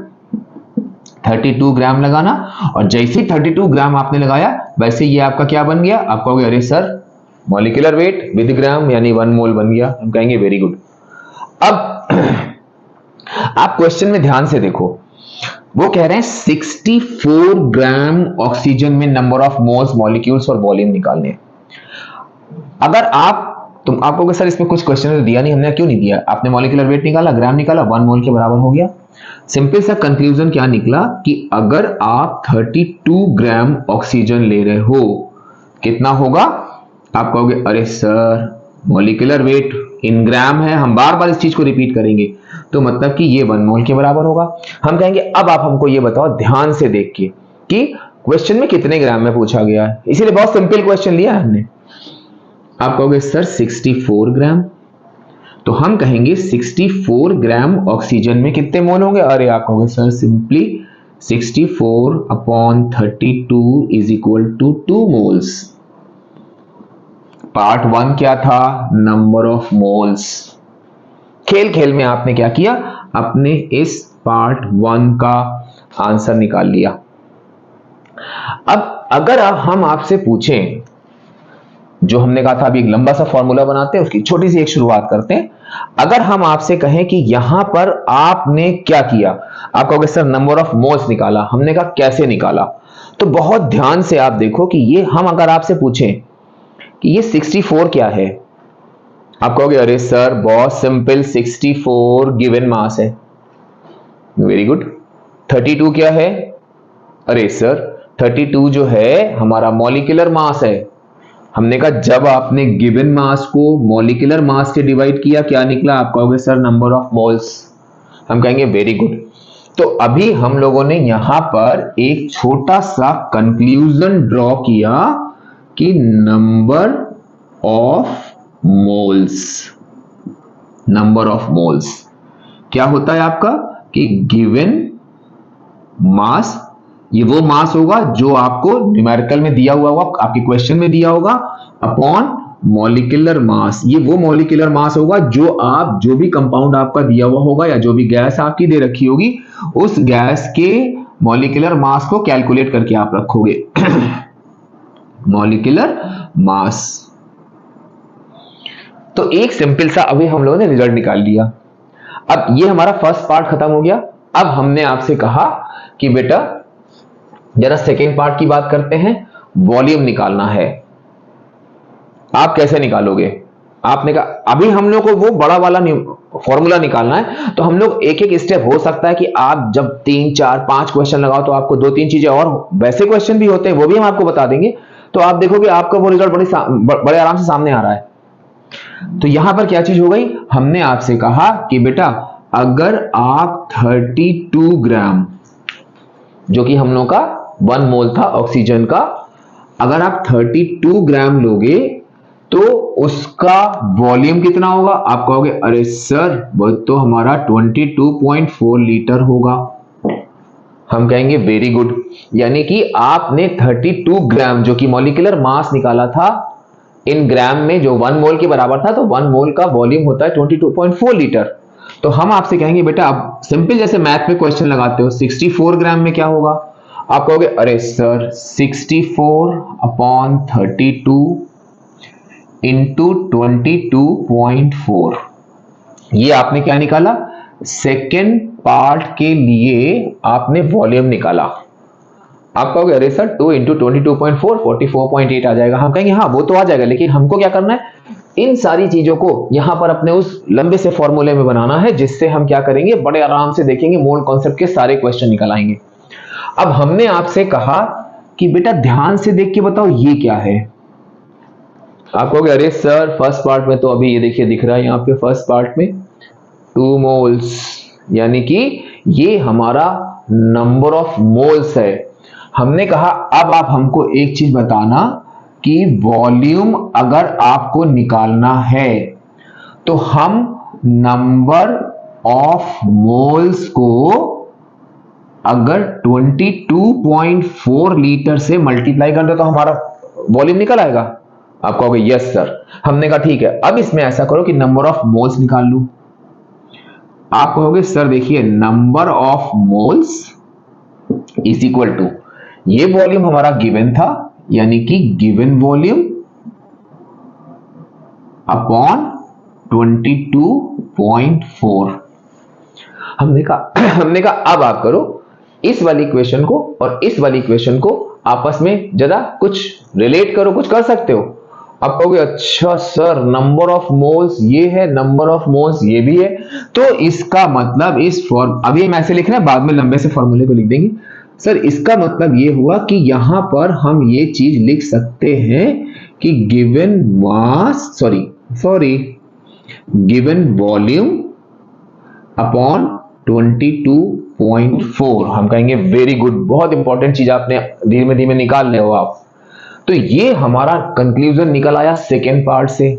32 ग्राम लगाना, और जैसे ही 32 ग्राम आपने लगाया वैसे ये आपका क्या बन गया, आप कहोगे अरे सर मॉलिक्यूलर वेट विद ग्राम यानी 1 मोल बन गया। हम कहेंगे वेरी गुड। अब आप क्वेश्चन में ध्यान से देखो, वो कह रहे हैं 64 ग्राम ऑक्सीजन में नंबर ऑफ मोल्स, मॉलिक्यूल्स और वॉल्यूम निकालने। अगर आपको सर इसमें कुछ क्वेश्चन दिया नहीं, हमने क्यों नहीं दिया, आपने मॉलिक्यूलर वेट निकाला, ग्राम निकाला, 1 मोल के बराबर हो गया। सिंपल सा कंक्लूजन क्या निकला कि अगर आप 32 ग्राम ऑक्सीजन ले रहे हो, कितना होगा, आप कहोगे अरे सर मॉलिक्यूलर वेट इन ग्राम है, हम बार बार इस चीज को रिपीट करेंगे तो मतलब कि ये 1 मोल के बराबर होगा। हम कहेंगे अब आप हमको ये बताओ ध्यान से देख के कि क्वेश्चन में कितने ग्राम में पूछा गया है, इसीलिए बहुत सिंपल क्वेश्चन लिया है हमने। आप कहोगे सर 64 ग्राम, तो हम कहेंगे 64 ग्राम ऑक्सीजन में कितने मोल होंगे, अरे आप कहोगे sir simply 64 upon 32 is equal to 2 moles. Part 1 क्या था, नंबर ऑफ मोल्स। खेल खेल में आपने क्या किया, अपने इस पार्ट 1 का आंसर निकाल लिया। अब अगर हम आपसे पूछें, जो हमने कहा था अभी एक लंबा सा फॉर्मूला बनाते हैं, उसकी छोटी सी एक शुरुआत करते हैं। अगर हम आपसे कहें कि यहां पर आपने क्या किया, आप कहोगे सर नंबर ऑफ मोल्स निकाला। हमने कहा कैसे निकाला, तो बहुत ध्यान से आप देखो कि ये हम अगर आपसे पूछें कि ये 64 क्या है, आप कहोगे अरे सर बहुत सिंपल, 64 गिवन मास है। Very good. 32 क्या है, अरे सर 32 जो है हमारा मॉलिक्यूलर मास है। हमने कहा जब आपने गिवन मास को मॉलिक्यूलर मास से डिवाइड किया क्या निकला, आप कहोगे सर नंबर ऑफ मोल्स। हम कहेंगे वेरी गुड। तो अभी हम लोगों ने यहां पर एक छोटा सा कंक्लूजन ड्रॉ किया कि number of moles, number of moles. क्या होता है आपका कि गिवन मास, ये वो मास होगा जो आपको न्यूमेरिकल में दिया हुआ होगा, आपके क्वेश्चन में दिया होगा, अपॉन मॉलिक्यूलर मास, ये वो मॉलिक्यूलर मास होगा जो आप, जो भी कंपाउंड आपका दिया हुआ होगा या जो भी गैस आपकी दे रखी होगी, उस गैस के मॉलिक्यूलर मास को कैलकुलेट करके आप रखोगे। Molecular mass. तो एक सिंपल सा अभी हम लोगों ने रिजल्ट निकाल लिया। अब ये हमारा फर्स्ट पार्ट खत्म हो गया। अब हमने आपसे कहा कि बेटा जरा सेकेंड पार्ट की बात करते हैं, वॉल्यूम निकालना है। आप कैसे निकालोगे? आपने कहा अभी हम लोग को वो बड़ा वाला फॉर्मूला निकालना है, तो हम लोग एक एक स्टेप, हो सकता है कि आप जब 3 4 5 क्वेश्चन लगाओ तो आपको 2-3 चीजें और वैसे क्वेश्चन भी होते हैं, वो भी हम आपको बता देंगे, तो आप देखोगे आपका वो रिजल्ट बड़े आराम से सामने आ रहा है। तो यहां पर क्या चीज हो गई, हमने आपसे कहा कि बेटा अगर आप 32 ग्राम, जो कि हम लोग का 1 मोल था ऑक्सीजन का, अगर आप 32 ग्राम लोगे तो उसका वॉल्यूम कितना होगा? आप कहोगे अरे सर वो तो हमारा 22.4 लीटर होगा। हम कहेंगे वेरी गुड, यानी कि आपने 32 ग्राम जो कि मॉलिक्यूलर मास निकाला था इन ग्राम में, जो 1 मोल के बराबर था, तो 1 मोल का वॉल्यूम होता है 22.4 लीटर। तो हम आपसे कहेंगे बेटा, अब सिंपल जैसे मैथ में क्वेश्चन लगाते हो, 64 ग्राम में क्या होगा? आप कहोगे अरे सर 64 अपॉन 32 इंटू 22.4, ये आपने क्या निकाला? सेकेंड पार्ट के लिए आपने वॉल्यूम निकाला। आप कहोगे अरे सर 2 इंटू 22.4 44.8 आ जाएगा। हम कहेंगे हाँ वो तो आ जाएगा, लेकिन हमको क्या करना है, इन सारी चीजों को यहां पर अपने उस लंबे से फॉर्मूले में बनाना है, जिससे हम क्या करेंगे, बड़े आराम से देखेंगे, मोल कॉन्सेप्ट के सारे क्वेश्चन निकल आएंगे। अब हमने आपसे कहा कि बेटा ध्यान से देख के बताओ ये क्या है। आप कहोगे अरे सर फर्स्ट पार्ट में तो अभी ये देखिए दिख रहा है यहाँ पे फर्स्ट पार्ट में 2 मोल्स, यानी कि ये हमारा नंबर ऑफ मोल्स है। हमने कहा अब आप हमको एक चीज बताना कि वॉल्यूम अगर आपको निकालना है तो हम नंबर ऑफ मोल्स को अगर 22.4 लीटर से मल्टीप्लाई कर दे तो हमारा वॉल्यूम निकल आएगा। आप कहोगे यस सर। हमने कहा ठीक है, अब इसमें ऐसा करो कि नंबर ऑफ मोल्स निकाल लूं। आप कहोगे सर देखिए number of moles is equal to, ये वॉल्यूम हमारा गिवन था, यानी कि गिवन वॉल्यूम अपॉन 22.4। हमने कहा अब आप करो इस वाली इक्वेशन को और इस वाली इक्वेशन को आपस में जरा कुछ रिलेट करो, कुछ कर सकते हो। आप कहोगे अच्छा सर नंबर ऑफ मोल्स ये है, नंबर ऑफ मोल्स ये भी है, तो इसका मतलब इस फॉर्म, अभी हम ऐसे लिख रहे हैं, बाद में लंबे से फॉर्मूले को लिख देंगे। सर इसका मतलब ये हुआ कि यहां पर हम ये चीज लिख सकते हैं कि given mass, sorry given volume upon 22.4। हम कहेंगे वेरी गुड, बहुत इंपॉर्टेंट चीज आपने धीमे धीमे निकाल रहे हो आप। तो ये हमारा कंक्लूजन निकल आया सेकेंड पार्ट से।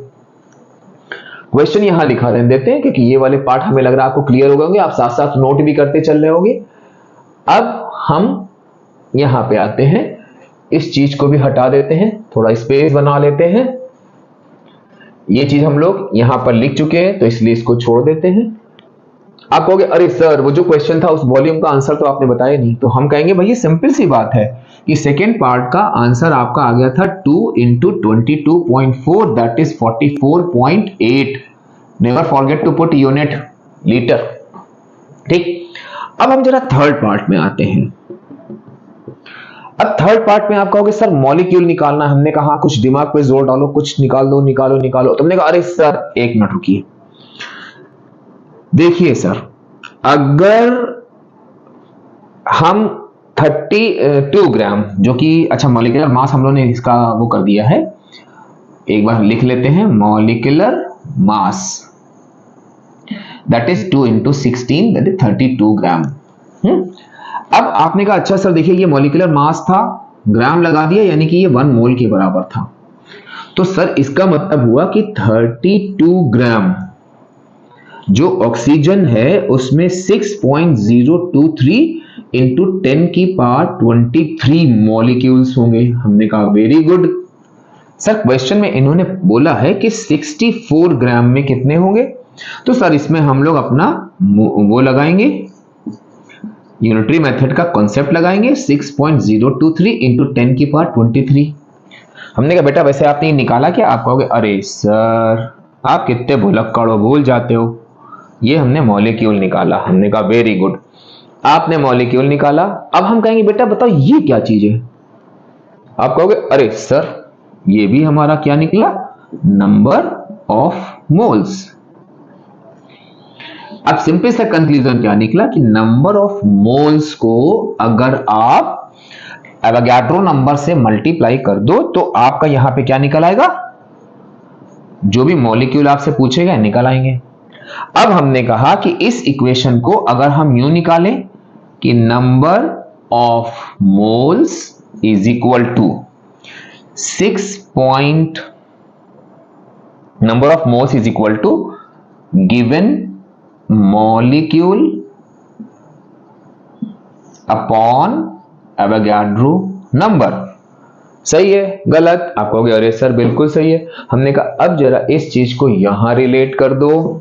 क्वेश्चन यहां लिखा रहने देते हैं क्योंकि ये वाले पार्ट हमें लग रहा है आपको क्लियर हो गए होंगे, आप साथ साथ नोट भी करते चल रहे होंगे। अब हम यहां पे आते हैं, इस चीज को भी हटा देते हैं, थोड़ा स्पेस बना लेते हैं। ये चीज हम लोग यहां पर लिख चुके हैं तो इसलिए इसको छोड़ देते हैं। आप कहोगे अरे सर वो जो क्वेश्चन था उस वॉल्यूम का आंसर तो आपने बताया नहीं। तो हम कहेंगे भाई ये सिंपल सी बात है कि सेकेंड पार्ट का आंसर आपका आ गया था 2 into 22.4 that is 44.8। Never forget to put unit litre. ठीक, अब हम जरा थर्ड पार्ट में आते हैं। अब थर्ड पार्ट में आप कहोगे सर मॉलिक्यूल निकालना, हमने कहा कुछ दिमाग पे जोर डालो, कुछ निकाल दो, निकालो। तुमने कहा अरे सर एक मिनट रुकिए, देखिए सर अगर हम 32 ग्राम जो कि, अच्छा मॉलिक्यूलर मास हम लोगों ने इसका वो कर दिया है, एक बार लिख लेते हैं, molecular mass that is 2 into 16 that is 32 ग्राम। अब आपने कहा अच्छा सर देखिए ये मॉलिक्यूलर मास था, ग्राम लगा दिया, यानी कि ये 1 मोल के बराबर था। तो सर इसका मतलब हुआ कि 32 ग्राम जो ऑक्सीजन है उसमें 6.023 इंटू 10 की पावर 23 मॉलिक्यूल्स होंगे। हमने कहा वेरी गुड। सर क्वेश्चन में इन्होंने बोला है कि 64 ग्राम में कितने होंगे, तो सर इसमें हम लोग अपना वो लगाएंगे, यूनिटरी मेथड का कॉन्सेप्ट लगाएंगे। 6.023 इंटू 10 की पावर 23। हमने कहा बेटा वैसे आपने निकाला क्या? आप कहोगे अरे सर आप कितने भुलक्कड़ हो, भूल जाते हो, ये हमने मॉलिक्यूल निकाला। हमने कहा वेरी गुड, आपने मॉलिक्यूल निकाला। अब हम कहेंगे बेटा बताओ ये क्या चीज है? आप कहोगे अरे सर ये भी हमारा क्या निकला, नंबर ऑफ मोल्स। अब सिंपल सा कंक्लूजन क्या निकला कि नंबर ऑफ मोल्स को अगर आप एवोगाड्रो नंबर से मल्टीप्लाई कर दो तो आपका यहां पे क्या निकल आएगा, जो भी मॉलिक्यूल आपसे पूछेगा निकल आएंगे। अब हमने कहा कि इस इक्वेशन को अगर हम यूं निकालें कि number of moles is equal to number of moles is equal to given molecule upon Avogadro number. सही है गलत? आप कहोगे अरे सर बिल्कुल सही है। हमने कहा अब जरा इस चीज को यहां रिलेट कर दो।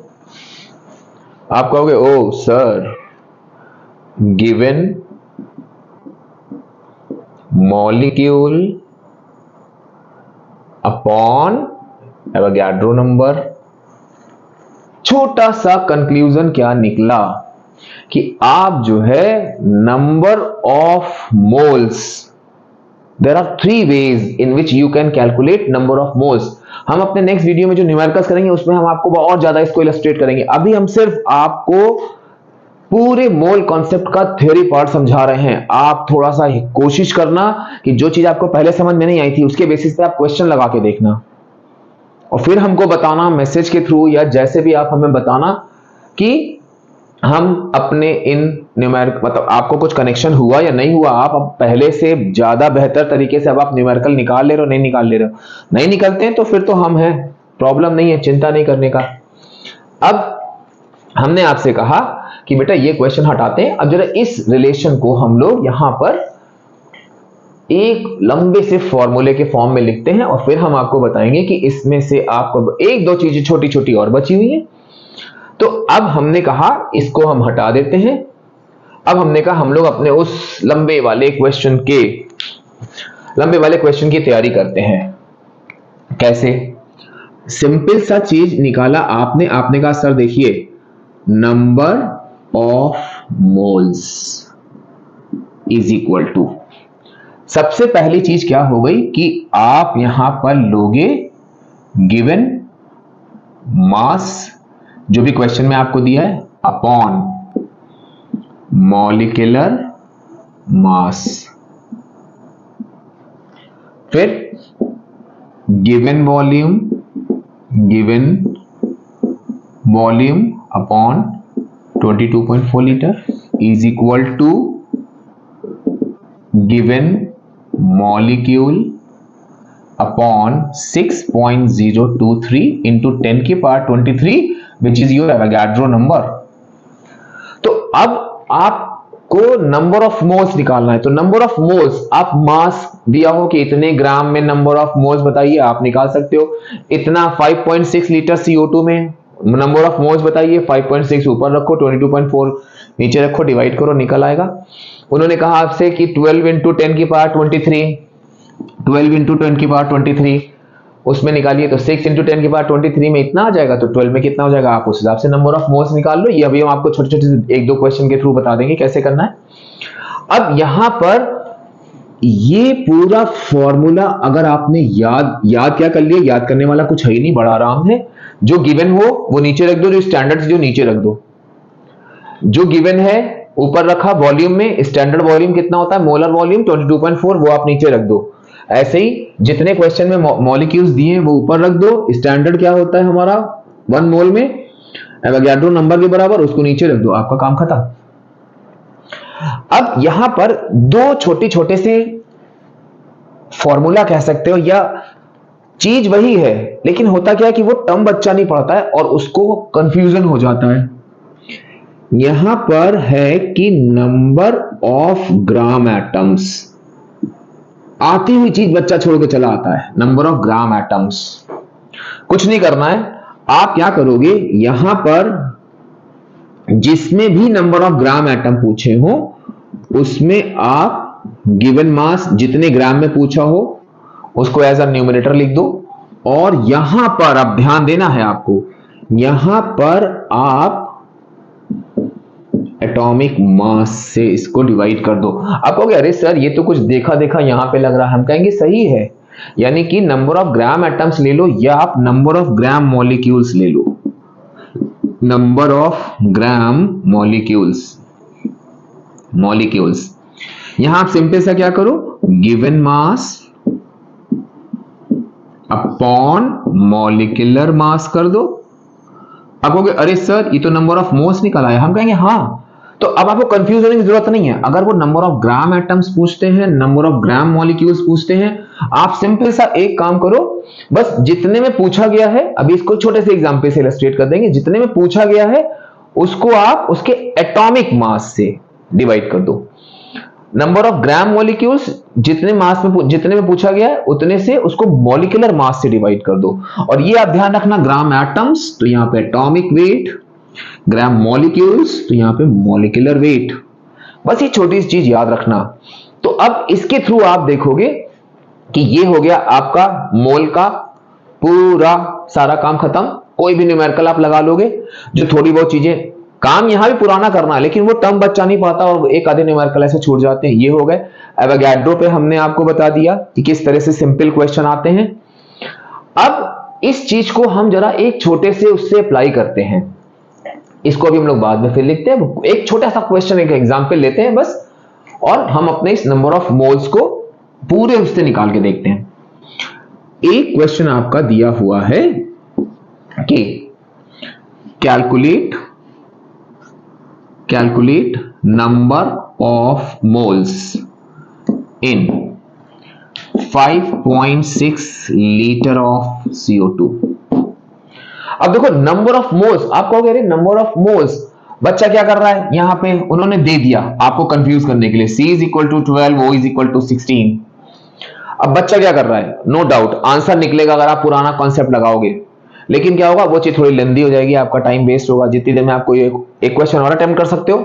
आप कहोगे oh sir given molecule upon Avogadro number. छोटा सा कंक्लूजन क्या निकला कि आप जो है number of moles, there are 3 ways in which you can calculate number of moles। हम अपने नेक्स्ट वीडियो में जो न्यूमेरिकल्स करेंगे उसमें हम आपको और ज्यादा इसको इलस्ट्रेट करेंगे। अभी हम सिर्फ आपको पूरे मोल कॉन्सेप्ट का थ्योरी पार्ट समझा रहे हैं। आप थोड़ा सा कोशिश करना कि जो चीज आपको पहले समझ में नहीं आई थी उसके बेसिस पे आप क्वेश्चन लगा के देखना और फिर हमको बताना मैसेज के थ्रू या जैसे भी आप हमें बताना कि हम अपने इन न्यूमेरिकल मतलब आपको कुछ कनेक्शन हुआ या नहीं हुआ। आप अब पहले से ज्यादा बेहतर तरीके से अब आप न्यूमेरिकल निकाल ले रहे हो, नहीं निकाल ले रहे हो। नहीं निकलते हैं तो फिर तो हम हैं, प्रॉब्लम नहीं है, चिंता नहीं करने का। अब हमने आपसे कहा कि बेटा ये क्वेश्चन हटाते हैं। अब जरा इस रिलेशन को हम लोग यहां पर एक लंबे से फॉर्मूले के फॉर्म में लिखते हैं और फिर हम आपको बताएंगे कि इसमें से आपको एक दो चीजें छोटी छोटी और बची हुई हैं। तो अब हमने कहा इसको हम हटा देते हैं। अब हमने कहा हम लोग अपने उस लंबे वाले क्वेश्चन की तैयारी करते हैं। कैसे? सिंपल सा चीज निकाला आपने कहा सर देखिए number of moles is equal to, सबसे पहली चीज क्या हो गई कि आप यहां पर लोगे गिवन मास जो भी क्वेश्चन में आपको दिया है अपॉन मॉलिक्यूलर मास, फिर given volume upon 22.4 litre is equal to given molecule upon 6.023 into 10 की power 23 which is your Avogadro number. तो अब आपको नंबर ऑफ मोल्स निकालना है। तो नंबर ऑफ मोल्स, आप मास दिया हो कि इतने ग्राम में नंबर ऑफ मोल्स बताइए, आप निकाल सकते हो। इतना 5.6 लीटर CO2 में नंबर ऑफ मोल्स बताइए, 5.6 ऊपर रखो 22.4 नीचे रखो, डिवाइड करो, निकल आएगा। उन्होंने कहा आपसे कि 12 इंटू 10 की पावर 23, 12 इंटू 10 की पावर 23 उसमें निकालिए तो 6 इंटू 10 की पावर 23 में इतना आ जाएगा, तो 12 में कितना हो जाएगा, आप उस हिसाब से नंबर ऑफ मोल्स निकाल लो। ये अभी हम आपको छोटे छोटे एक दो क्वेश्चन के थ्रू बता देंगे कैसे करना है। अब यहां पर ये पूरा फॉर्मूला अगर आपने याद क्या कर लिया, याद करने वाला कुछ है ही नहीं, बड़ा आराम है। जो गिवन हो वो नीचे रख दो, जो स्टैंडर्ड जो नीचे रख दो। जो गिवन है ऊपर रखा वॉल्यूम में, स्टैंडर्ड वॉल्यूम कितना होता है, मोलर वॉल्यूम 22.4 वो आप नीचे रख दो। ऐसे ही जितने क्वेश्चन में मॉलिक्यूल्स दिए वो ऊपर रख दो। स्टैंडर्ड क्या होता है हमारा 1 मोल में एवोगाड्रो नंबर के बराबर, उसको नीचे रख दो, आपका काम खत्म। अब यहां पर दो छोटे छोटे से फॉर्मूला कह सकते हो या चीज वही है, लेकिन होता क्या है कि वो टर्म बच्चा नहीं पढ़ता है और उसको कंफ्यूजन हो जाता है। यहां पर है कि नंबर ऑफ ग्राम एटम्स, आती हुई चीज बच्चा छोड़ के चला आता है, नंबर ऑफ ग्राम एटम्स। कुछ नहीं करना है, आप क्या करोगे, यहां पर जिसमें भी नंबर ऑफ ग्राम एटम पूछे हो उसमें आप गिवन मास जितने ग्राम में पूछा हो उसको एज अ न्यूमरेटर लिख दो, और यहां पर अब ध्यान देना है आपको, यहां पर आप एटॉमिक मास से इसको डिवाइड कर दो। आप कहोगे अरे सर ये तो कुछ देखा देखा यहां पे लग रहा है, हम कहेंगे सही है, यानी कि नंबर ऑफ ग्राम एटम्स ले लो या आप नंबर ऑफ ग्राम मॉलिक्यूल्स ले लो, नंबर ऑफ ग्राम मॉलिक्यूल्स। यहां आप सिंपल सा क्या करो, गिवन मास अपॉन मॉलिक्यूलर मास कर दो। आप कहोगे अरे सर ये तो नंबर ऑफ मोल्स निकल आया, हम कहेंगे हाँ, तो अब आपको कंफ्यूज होने की जरूरत नहीं है। अगर वो नंबर ऑफ ग्राम एटम्स पूछते हैं, नंबर ऑफ ग्राम मॉलिक्यूल्स पूछते हैं, आप सिंपल सा एक काम करो, बस जितने में पूछा गया है, अभी इसको छोटे से एग्जांपल से इलस्ट्रेट कर देंगे, जितने में पूछा गया है उसको आप उसके एटॉमिक मास से डिवाइड कर दो। नंबर ऑफ ग्राम मॉलिक्यूल्स जितने में पूछा गया है उतने से उसको मॉलिक्यूलर मास से डिवाइड कर दो। और ये आप ध्यान रखना, ग्राम एटम्स तो यहां पे एटॉमिक वेट, ग्राम मॉलिक्यूल्स तो यहां पे मॉलिक्यूलर वेट, बस ये छोटी सी चीज याद रखना। तो अब इसके थ्रू आप देखोगे कि ये हो गया आपका मोल का पूरा सारा काम खत्म। कोई भी न्यूमेरिकल आप लगा लोगे, जो थोड़ी बहुत चीजें, काम यहां भी पुराना करना है लेकिन वो टर्म बच्चा नहीं पाता और एक आधे न्यूमेरिकल ऐसे छूट जाते हैं, ये हो गए। एवोगैड्रो पे हमने आपको बता दिया कि किस तरह से सिंपल क्वेश्चन आते हैं। अब इस चीज को हम जरा एक छोटे से उससे अप्लाई करते हैं, इसको भी हम लोग बाद में फिर लिखते हैं। एक छोटा सा क्वेश्चन, एक एग्जांपल लेते हैं बस, और हम अपने इस नंबर ऑफ मोल्स को पूरे उससे निकाल के देखते हैं। एक क्वेश्चन आपका दिया हुआ है कि calculate number of moles in 5.6 litre of CO2। अब देखो नंबर ऑफ मोल्स, आप कहोगे अरे नंबर ऑफ मोल्स, बच्चा क्या कर रहा है, यहां पे उन्होंने दे दिया आपको कंफ्यूज करने के लिए, C is equal to 12, O is equal to 16। अब बच्चा क्या कर रहा है, नो डाउट आंसर निकलेगा अगर आप पुराना कॉन्सेप्ट लगाओगे, लेकिन क्या होगा, वो चीज थोड़ी लेंदी हो जाएगी, आपका टाइम वेस्ट होगा। जितनी देर में आप कोई एक क्वेश्चन और अटेम्प्ट कर सकते हो।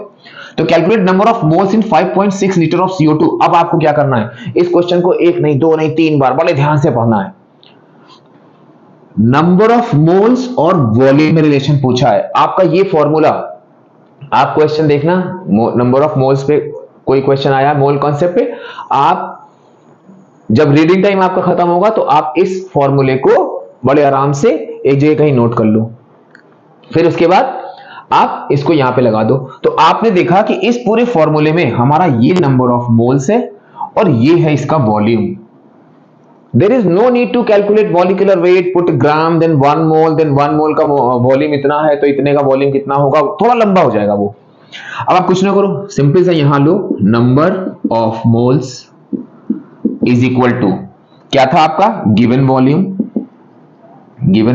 तो calculate number of moles in 5.6 litre of CO2। अब आपको क्या करना है, इस क्वेश्चन को एक नहीं, दो नहीं, 3 बार बड़े ध्यान से पढ़ना है। नंबर ऑफ मोल्स और वॉल्यूम में रिलेशन पूछा है आपका, ये फॉर्मूला आप क्वेश्चन देखना, नंबर ऑफ मोल्स पे कोई क्वेश्चन आया मोल कॉन्सेप्ट पे, आप जब रीडिंग टाइम आपका खत्म होगा तो आप इस फॉर्मूले को बड़े आराम से एक जगह कहीं नोट कर लो, फिर उसके बाद आप इसको यहां पे लगा दो। तो आपने देखा कि इस पूरे फॉर्मूले में हमारा ये नंबर ऑफ मोल्स है और ये है इसका volume. There is no need to calculate molecular weight, put gram, then 1 mole, then 1 mole का वॉल्यूम इतना है तो इतने का वॉल्यूम कितना होगा, थोड़ा लंबा हो जाएगा वो। अब आप कुछ ना करो, सिंपल सा यहां लो, number of moles is equal to क्या था आपका, given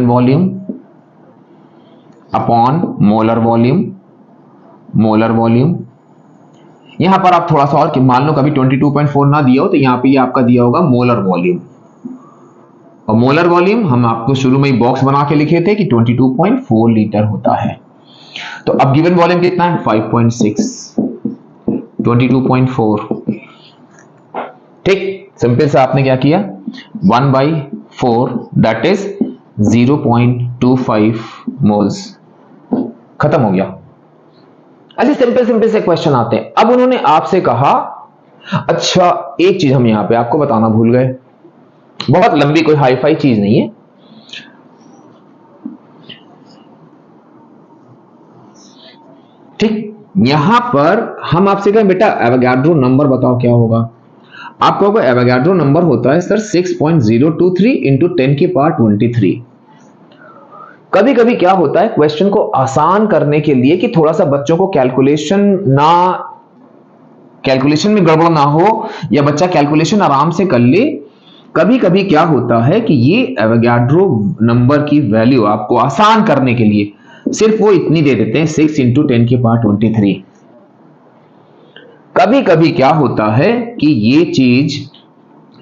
volume upon molar volume. यहां पर आप थोड़ा सा और कि मान लो कभी 22.4 ना दिया हो तो यहां पे ये आपका दिया होगा मोलर वॉल्यूम, और मोलर वॉल्यूम हम आपको शुरू में ही बॉक्स बना के लिखे थे कि 22.4 लीटर होता है। तो अब गिवन वॉल्यूम कितना है, 5.6, 22.4। ठीक, सिंपल से आपने क्या किया, 1/4 दैट इज 0.25 मोल्स, खत्म हो गया। ऐसे सिंपल से क्वेश्चन आते हैं। अब उन्होंने आपसे कहा, अच्छा एक चीज हम यहां पे आपको बताना भूल गए, बहुत लंबी कोई हाई फाई चीज नहीं है, ठीक। यहां पर हम आपसे कहें बेटा एवोगैड्रो नंबर बताओ क्या होगा, आप कहोगे एवोगैड्रो नंबर होता है सर 6.023 इंटू 10 की पावर 23। कभी कभी क्या होता है, क्वेश्चन को आसान करने के लिए कि थोड़ा सा बच्चों को कैलकुलेशन में गड़बड़ ना हो या बच्चा कैलकुलेशन आराम से कर ले, कभी कभी क्या होता है कि ये एवोगाड्रो नंबर की वैल्यू आपको आसान करने के लिए सिर्फ वो इतनी दे देते हैं 6 इंटू 10 की पावर 23। कभी कभी क्या होता है कि ये चीज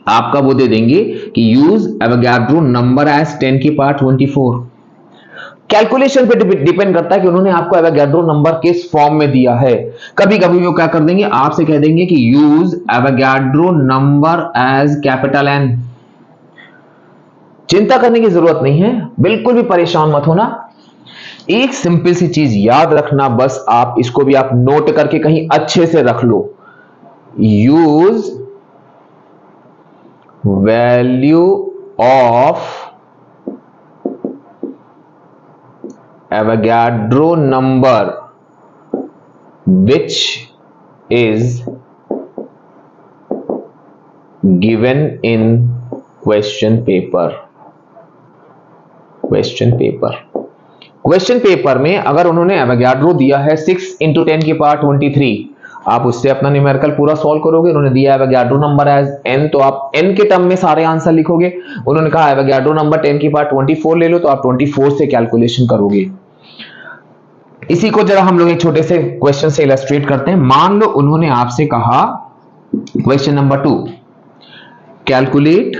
आपका वो दे देंगे कि यूज एवोगाड्रो नंबर एज 10 की पावर 24। कैलकुलेशन पे डिपेंड करता है कि उन्होंने आपको एवोगाड्रो नंबर किस फॉर्म में दिया है। कभी कभी वो क्या कर देंगे, आपसे कह देंगे कि use Avogadro number as capital N. चिंता करने की जरूरत नहीं है, बिल्कुल भी परेशान मत होना। एक सिंपल सी चीज याद रखना, बस आप इसको भी आप नोट करके कहीं अच्छे से रख लो। Use value of Avogadro number which is given in question paper। Question paper में अगर उन्होंने एवोगाड्रो दिया है 6 इंटू 10 की पावर 23, आप उससे अपना न्यूमेरिकल पूरा सॉल्व करोगे। उन्होंने दिया एवोगाड्रो नंबर एज n, तो आप n के टर्म में सारे आंसर लिखोगे। उन्होंने कहा एवोगाड्रो नंबर 10 की पावर 24 ले लो, तो आप 24 से कैलकुलेशन करोगे। इसी को जरा हम लोग एक छोटे से क्वेश्चन से इलस्ट्रेट करते हैं। मान लो उन्होंने आपसे कहा question number 2, calculate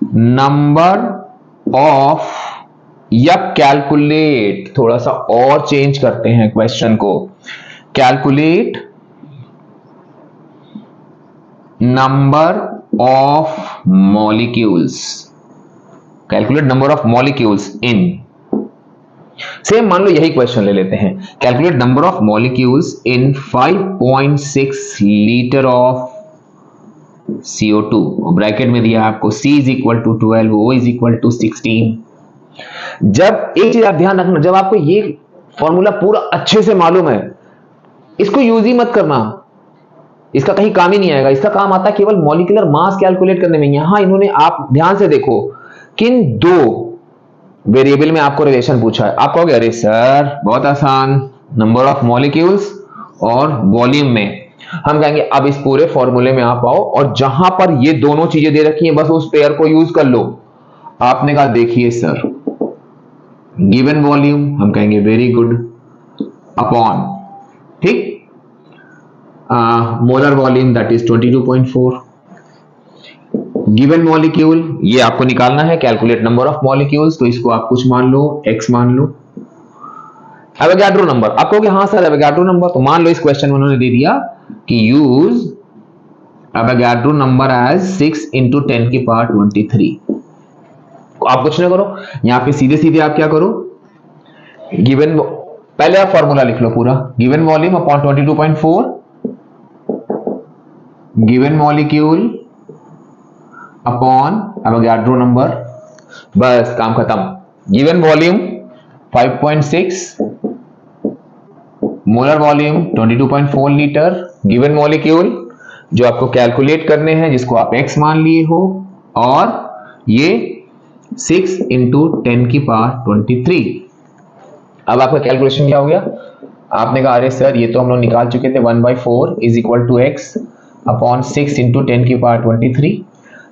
number of, या कैलकुलेट, थोड़ा सा और चेंज करते हैं क्वेश्चन को, calculate number of molecules, calculate number of molecules in, same मान लो यही क्वेश्चन ले लेते हैं, calculate number of molecules in 5.6 litre of CO2, bracket में दिया आपको C is equal to 12, O is equal to 16। जब एक चीज आप ध्यान रखना, जब आपको ये फॉर्मूला पूरा अच्छे से मालूम है, इसको यूज ही मत करना, इसका कहीं काम ही नहीं आएगा। इसका काम आता है केवल मॉलिक्यूलर मास कैलकुलेट करने में। यहां इन्होंने, आप ध्यान से देखो, किन दो वेरिएबल में आपको रिलेशन पूछा है। आप कहोगे अरे सर बहुत आसान, नंबर ऑफ मॉलिक्यूल्स और वॉल्यूम में। हम कहेंगे अब इस पूरे फॉर्मूले में आप आओ और जहां पर ये दोनों चीजें दे रखी हैं बस उस पेयर को यूज कर लो। आपने कहा देखिए सर गिवन वॉल्यूम, हम कहेंगे वेरी गुड, अपॉन, ठीक, molar volume that is 22.4, given molecule, ये आपको निकालना है, कैलकुलेट नंबर ऑफ मॉलिक्यूल्स, तो इसको आप कुछ मान लो, x मान लो। एवोगाड्रो नंबर, आप कहोगे हाँ सर एवोगाड्रो नंबर, तो मान लो इस क्वेश्चन में उन्होंने दे दिया कि use Avogadro number as 6 into 10 की पावर 23। आप कुछ ना करो, यहां पे सीधे सीधे आप क्या करो, गिवन, पहले आप फॉर्मूला लिख लो पूरा, given volume upon 22.4, given molecule upon Avogadro number, बस काम खत्म। Given volume 5.6, molar volume 22.4 litre, given molecule जो आपको कैलकुलेट करने हैं जिसको आप x मान लिए हो, और ये 6 इंटू 10 की पावर 23। अब आपका कैलकुलेशन क्या हो गया, आपने कहा अरे सर ये तो हम लोग निकाल चुके थे, 1/4 is equal to x upon 6 into 10 की पावर 23,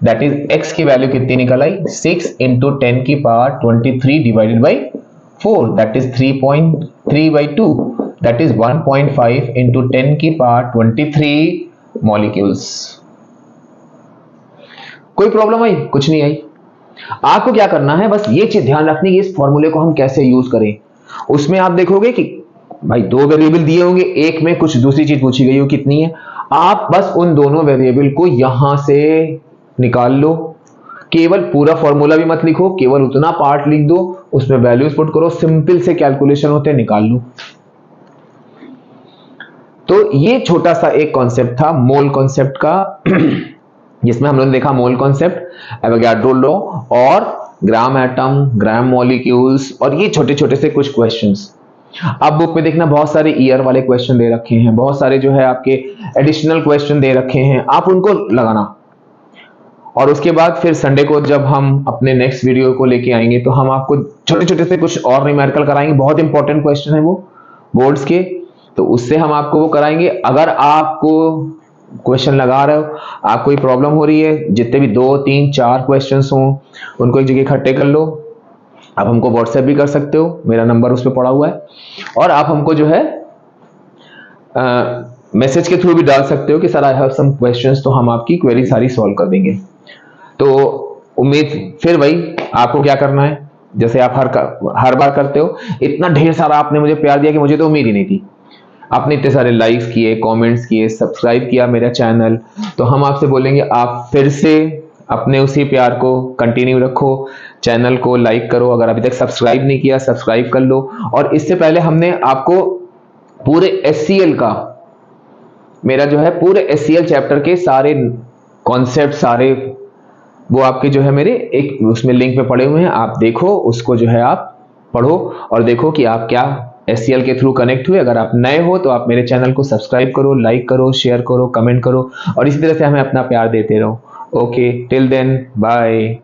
दैट इज x की वैल्यू कितनी निकल आई, 6 इंटू 10 की power 23 divided by 4, that is 3.3/2, that is 1.5 into 10 की पावर 23 मॉलिक्यूल्स। कोई प्रॉब्लम आई? कुछ नहीं आई। आपको क्या करना है, बस ये चीज ध्यान रखनी है इस फॉर्मूले को हम कैसे यूज करें। उसमें आप देखोगे कि भाई दो वेरिएबल दिए होंगे, एक में कुछ दूसरी चीज पूछी गई हो, कितनी है, आप बस उन दोनों वेरिएबल को यहां से निकाल लो। केवल पूरा फॉर्मूला भी मत लिखो, केवल उतना पार्ट लिख दो, उसमें वैल्यूज पुट करो, सिंपल से कैलकुलेशन होते हैं, निकाल लो। तो ये छोटा सा एक कॉन्सेप्ट था मोल कॉन्सेप्ट का जिसमें हम लोगों ने देखा मोल कॉन्सेप्ट, एवोगाड्रो लॉ और ग्राम एटम, ग्राम मॉलिक्यूल्स, और ये छोटे छोटे से कुछ क्वेश्चंस। अब बुक में देखना बहुत सारे ईयर वाले क्वेश्चन दे रखे हैं, बहुत सारे जो है आपके एडिशनल क्वेश्चन दे रखे हैं, आप उनको लगाना। और उसके बाद फिर संडे को जब हम अपने नेक्स्ट वीडियो को लेके आएंगे तो हम आपको छोटे छोटे से कुछ और न्यूमेरिकल कराएंगे, बहुत इंपॉर्टेंट क्वेश्चन है वो बोर्ड्स के, तो उससे हम आपको वो कराएंगे। अगर आपको क्वेश्चन लगा रहे हो, आप कोई प्रॉब्लम हो रही है, जितने भी 2 3 4 क्वेश्चंस हों उनको एक जगह इकट्ठे कर लो। आप हमको व्हाट्सएप भी कर सकते हो, मेरा नंबर उस पर पड़ा हुआ है, और आप हमको जो है मैसेज के थ्रू भी डाल सकते हो कि sir I have some questions, तो हम आपकी क्वेरी सारी सॉल्व कर देंगे। तो उम्मीद, फिर वही आपको क्या करना है, जैसे आप हर बार करते हो, इतना ढेर सारा आपने मुझे प्यार दिया कि मुझे तो उम्मीद ही नहीं थी। आपने इतने सारे लाइक्स किए, कमेंट्स किए, सब्सक्राइब किया मेरा चैनल, तो हम आपसे बोलेंगे आप फिर से अपने उसी प्यार को कंटिन्यू रखो, चैनल को लाइक करो, अगर अभी तक सब्सक्राइब नहीं किया सब्सक्राइब कर लो। और इससे पहले हमने आपको पूरे एचसीएल का, मेरा जो है पूरे एचसीएल चैप्टर के सारे कॉन्सेप्ट, सारे वो आपके जो है मेरे एक उसमें लिंक पे पड़े हुए हैं, आप देखो उसको, जो है आप पढ़ो और देखो कि आप क्या एचसीएल के थ्रू कनेक्ट हुए। अगर आप नए हो तो आप मेरे चैनल को सब्सक्राइब करो, लाइक करो, शेयर करो, कमेंट करो, और इसी तरह से हमें अपना प्यार देते रहो। Okay, till then, bye.